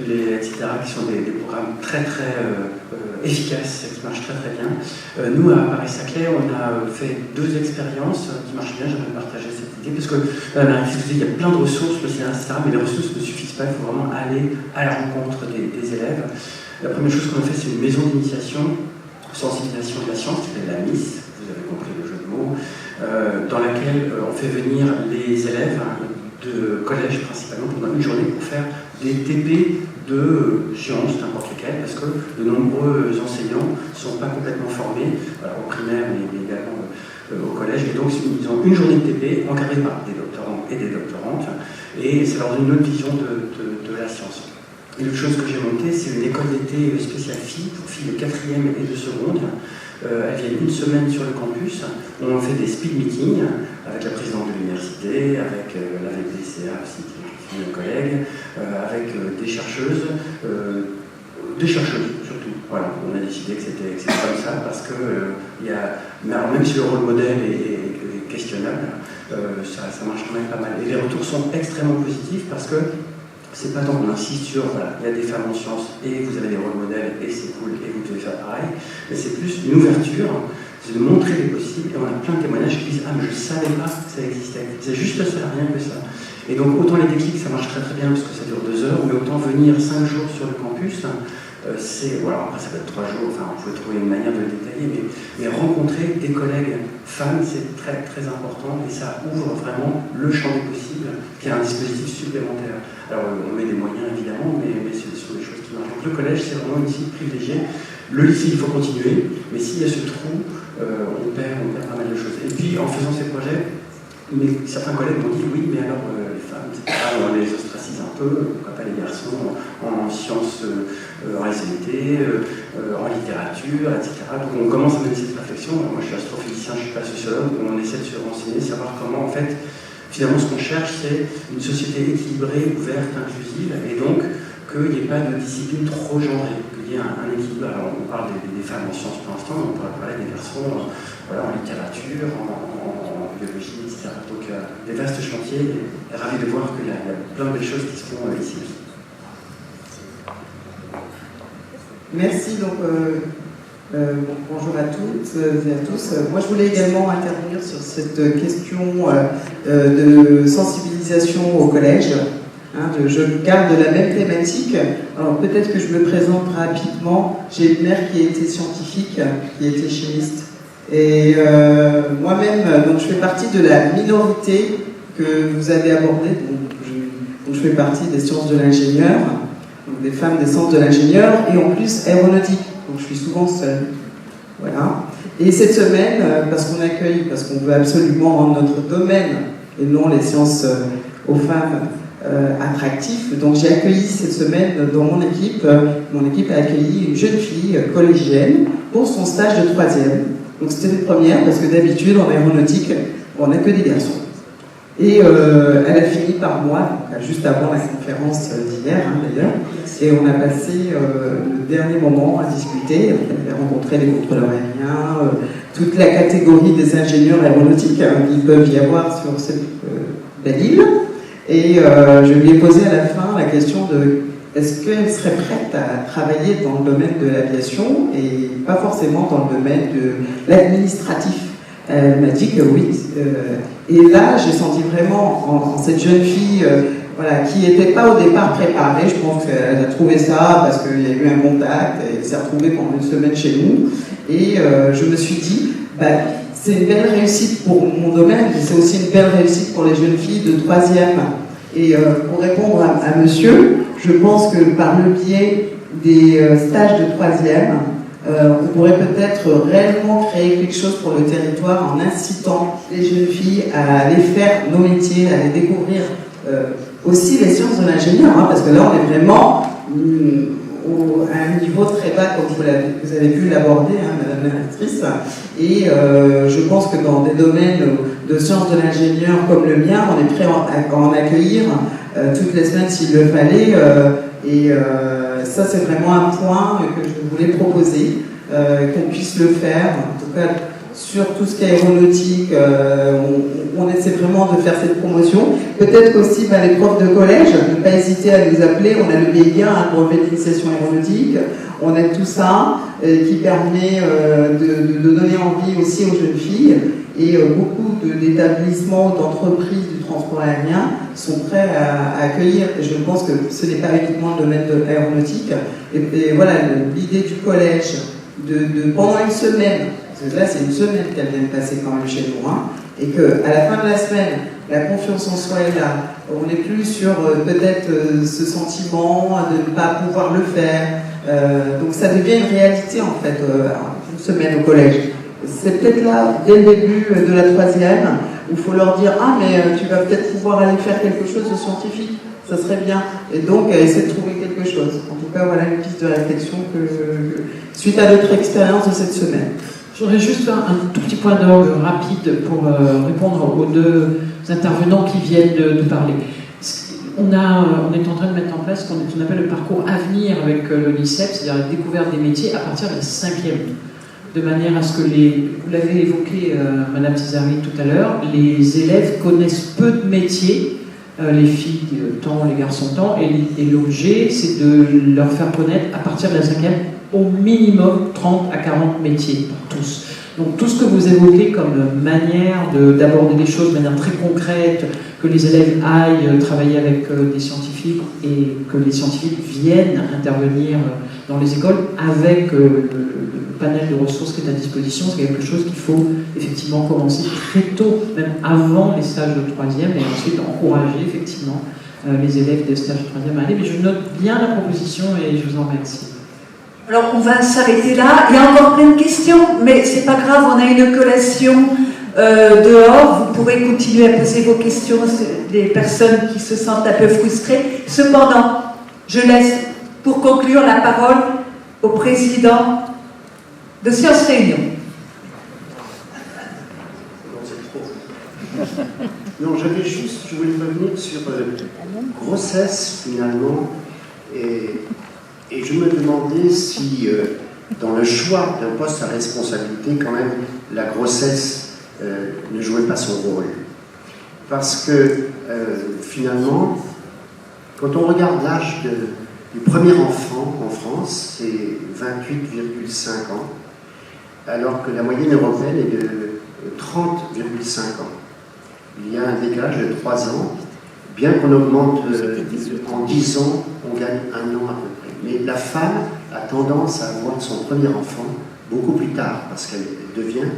etc., qui sont des programmes très très efficaces, qui marchent très très bien. Nous, à Paris-Saclay, on a fait 2 expériences qui marchent bien. J'aimerais partager cette idée, parce que il y a plein de ressources, le CNRS, etc., mais les ressources ne suffisent pas, il faut vraiment aller à la rencontre des élèves. La première chose qu'on a fait, c'est une maison d'initiation, sensibilisation de la science, qui s'appelle la MIS, vous avez compris le jeu de mots, dans laquelle on fait venir les élèves de collège principalement pendant une journée pour faire des TP de sciences, n'importe lesquelles, parce que de nombreux enseignants ne sont pas complètement formés, alors au primaire, mais également au collège, et donc ils ont une journée de TP encadrée par des doctorants et des doctorantes, et ça leur donne une autre vision de la science. Et l'autre chose que j'ai montée, c'est une école d'été spéciale filles, pour filles de 4e et de seconde. Elles viennent une semaine sur le campus. On fait des speed meetings avec la présidente de l'université, avec la VPCA aussi, qui est une collègue, avec des chercheuses surtout. Voilà, on a décidé que c'était comme ça, parce que même si le rôle modèle est questionnable, ça marche quand même pas mal. Et les retours sont extrêmement positifs, parce que c'est pas tant qu'on insiste sur, voilà, il y a des femmes en sciences et vous avez des rôles modèles et c'est cool et vous devez faire pareil, mais c'est plus une ouverture, c'est de montrer les possibles, et on a plein de témoignages qui disent « Ah, mais je savais pas que ça existait, c'est juste ça, rien que ça ». Et donc autant les déclics, ça marche très très bien parce que ça dure 2 heures, mais autant venir 5 jours sur le campus, voilà, après ça peut être 3 jours, enfin on peut trouver une manière de le détailler, mais rencontrer des collègues femmes, c'est très très important, et ça ouvre vraiment le champ des possibles, qui est un dispositif supplémentaire. Alors on met des moyens évidemment, mais ce sont des choses qui marchent. Donc le collège, c'est vraiment une cible privilégiée. Le lycée, il faut continuer, mais s'il y a ce trou, on perd pas mal de choses. Et puis en faisant ces projets, certains collègues m'ont dit oui, mais alors les femmes, on les ostracise un peu, pourquoi pas les garçons en sciences, en SVT, en littérature, etc. Donc on commence à mener cette réflexion. Moi je suis astrophysicien, je ne suis pas sociologue, donc on essaie de se renseigner, savoir comment en fait, finalement ce qu'on cherche, c'est une société équilibrée, ouverte, inclusive, et donc qu'il n'y ait pas de discipline trop genrée, qu'il y ait un équilibre. Alors on parle des femmes en sciences pour l'instant, on pourrait parler des garçons en littérature, en biologie, etc. Donc des vastes chantiers, et ravi de voir qu'il y a plein de belles choses qui se font ici. Merci, donc bonjour à toutes et à tous. Moi je voulais également intervenir sur cette question de sensibilisation au collège. Je garde la même thématique. Alors peut-être que je me présente rapidement. J'ai une mère qui était scientifique, qui était chimiste. Et moi-même, donc je fais partie de la minorité que vous avez abordée. Donc je fais partie des sciences de l'ingénieur, donc des femmes des sciences de l'ingénieur, et en plus aéronautique. Donc je suis souvent seule. Voilà. Et cette semaine, parce qu'on veut absolument rendre notre domaine, et non les sciences aux femmes, attractif. Donc j'ai accueilli cette semaine dans mon équipe a accueilli une jeune fille collégienne pour son stage de 3e. Donc c'était une première parce que d'habitude en aéronautique on n'a que des garçons. Et elle a fini par moi, juste avant la conférence d'hier d'ailleurs, et on a passé le dernier moment à discuter. On avait rencontré les contrôleurs aériens, toute la catégorie des ingénieurs aéronautiques qui peuvent y avoir sur cette belle île. Et je lui ai posé à la fin la question de est-ce qu'elle serait prête à travailler dans le domaine de l'aviation et pas forcément dans le domaine de l'administratif. Elle m'a dit que oui. Et là, j'ai senti vraiment en cette jeune fille voilà, qui n'était pas au départ préparée. Je pense qu'elle a trouvé ça parce qu'il y a eu un contact et elle s'est retrouvée pendant une semaine chez nous. Et je me suis dit, bah, c'est une belle réussite pour mon domaine, mais c'est aussi une belle réussite pour les jeunes filles de 3e. Et pour répondre à monsieur, je pense que par le biais des stages de 3e, on pourrait peut-être réellement créer quelque chose pour le territoire en incitant les jeunes filles à aller faire nos métiers, à aller découvrir aussi les sciences de l'ingénieur, hein, parce que là on est vraiment à un niveau très bas, comme vous avez pu l'aborder, hein, Madame la Directrice. Et je pense que dans des domaines de sciences de l'ingénieur comme le mien, on est prêt à en accueillir toutes les semaines s'il le fallait. Ça, c'est vraiment un point que je voulais proposer, qu'on puisse le faire. En tout cas, sur tout ce qui est aéronautique, on essaie vraiment de faire cette promotion. Peut-être aussi les profs de collège, ne pas hésiter à nous appeler. On a le BIA, un brevet d'initiation aéronautique. On a tout ça qui permet de donner envie aussi aux jeunes filles. Et beaucoup d'établissements, d'entreprises du transport aérien sont prêts à accueillir. Et je pense que ce n'est pas uniquement le domaine de l'aéronautique. Et voilà, l'idée du collège, pendant une semaine, parce que là c'est une semaine qu'elle vient de passer quand même chez nous, hein, et qu'à la fin de la semaine, la confiance en soi est là. On n'est plus sur peut-être ce sentiment de ne pas pouvoir le faire. Donc ça devient une réalité en fait, une semaine au collège. C'est peut-être là, dès le début de la 3e, où il faut leur dire « Ah, mais tu vas peut-être pouvoir aller faire quelque chose de scientifique, ça serait bien. » Et donc, essayer de trouver quelque chose. En tout cas, voilà une piste de réflexion suite à notre expérience de cette semaine. J'aurais juste un tout petit point d'orgue rapide pour répondre aux deux intervenants qui viennent de parler. On est en train de mettre en place ce qu'on appelle le parcours avenir avec le LICEP, c'est-à-dire la découverte des métiers à partir de la 5e. De manière à ce que vous l'avez évoqué, Madame Césari, tout à l'heure, les élèves connaissent peu de métiers, les filles tant, les garçons tant, et l'objet, c'est de leur faire connaître, à partir de la 5e, au minimum 30 à 40 métiers pour tous. Donc tout ce que vous évoquez comme manière d'aborder les choses de manière très concrète, que les élèves aillent travailler avec des scientifiques et que les scientifiques viennent intervenir dans les écoles avec le panel de ressources qui est à disposition, c'est quelque chose qu'il faut effectivement commencer très tôt, même avant les stages de 3e, et ensuite encourager effectivement les élèves des stages de 3e à aller. Mais je note bien la proposition et je vous en remercie. Alors on va s'arrêter là. Il y a encore plein de questions, mais c'est pas grave, on a une collation dehors. Vous pourrez continuer à poser vos questions, des personnes qui se sentent un peu frustrées. Cependant, je laisse pour conclure la parole au président de Sciences Réunion. Non, je voulais revenir sur grossesse finalement, et je me demandais si dans le choix d'un poste à responsabilité, quand même, la grossesse ne jouait pas son rôle. Parce que finalement, quand on regarde l'âge du premier enfant en France, c'est 28,5 ans, alors que la moyenne européenne est de 30,5 ans. Il y a un décalage de 3 ans. Bien qu'on augmente en 10 ans, on gagne 1 an à peu près. Mais la femme a tendance à avoir son premier enfant beaucoup plus tard, parce qu'elle devient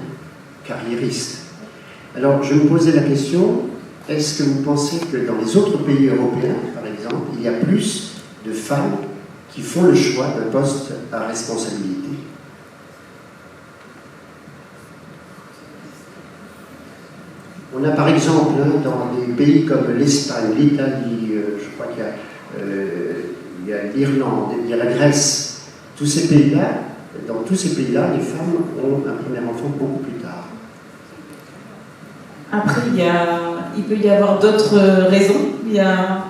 carriériste. Alors je me posais la question, est-ce que vous pensez que dans les autres pays européens, par exemple, il y a plus de femmes qui font le choix d'un poste à responsabilité? On a par exemple dans des pays comme l'Espagne, l'Italie, je crois qu'il y a l'Irlande, il y a la Grèce, tous ces pays-là, dans tous ces pays-là, les femmes ont un premier enfant beaucoup plus tard. Après, il peut y avoir d'autres raisons. Il y a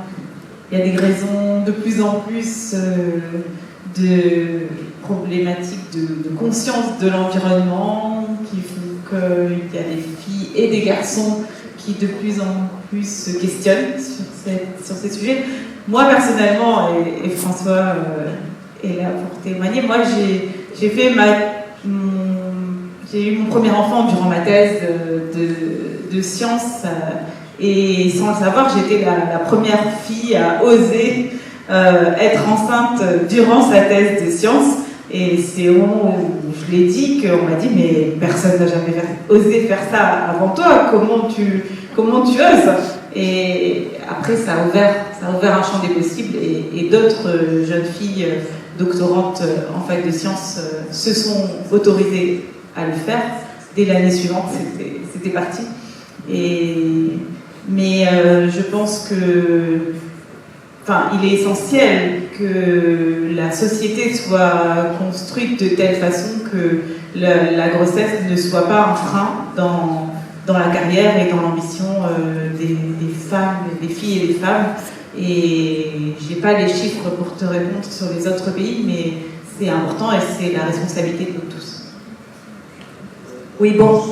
il y a des raisons de plus en plus de problématiques de conscience de l'environnement qui font qu'il y a des filles et des garçons qui de plus en plus se questionnent sur ces sujets. Moi personnellement, et François est là pour témoigner, moi j'ai eu mon premier enfant durant ma thèse de sciences et sans le savoir, j'étais la première fille à oser être enceinte durant sa thèse de sciences. Et c'est au moment où je l'ai dit qu'on m'a dit mais personne n'a jamais osé faire ça avant toi, comment tu oses? Et après ça a ouvert un champ des possibles et d'autres jeunes filles doctorantes en fac de sciences se sont autorisées à le faire. Dès l'année suivante, c'était parti. Mais je pense que il est essentiel que la société soit construite de telle façon que la grossesse ne soit pas un frein dans la carrière et dans l'ambition des femmes, des filles et des femmes. Et je n'ai pas les chiffres pour te répondre sur les autres pays, mais c'est important et c'est la responsabilité de nous tous. Oui, bon.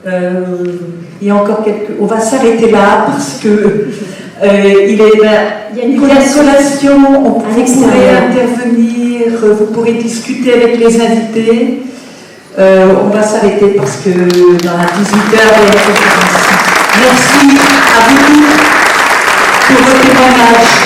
Il y a encore on va s'arrêter là parce que il y a une collation, vous pourrez intervenir, vous pourrez discuter avec les invités. On va s'arrêter parce que dans la 18h, il y a une conférence. Merci à vous pour vos témoignages.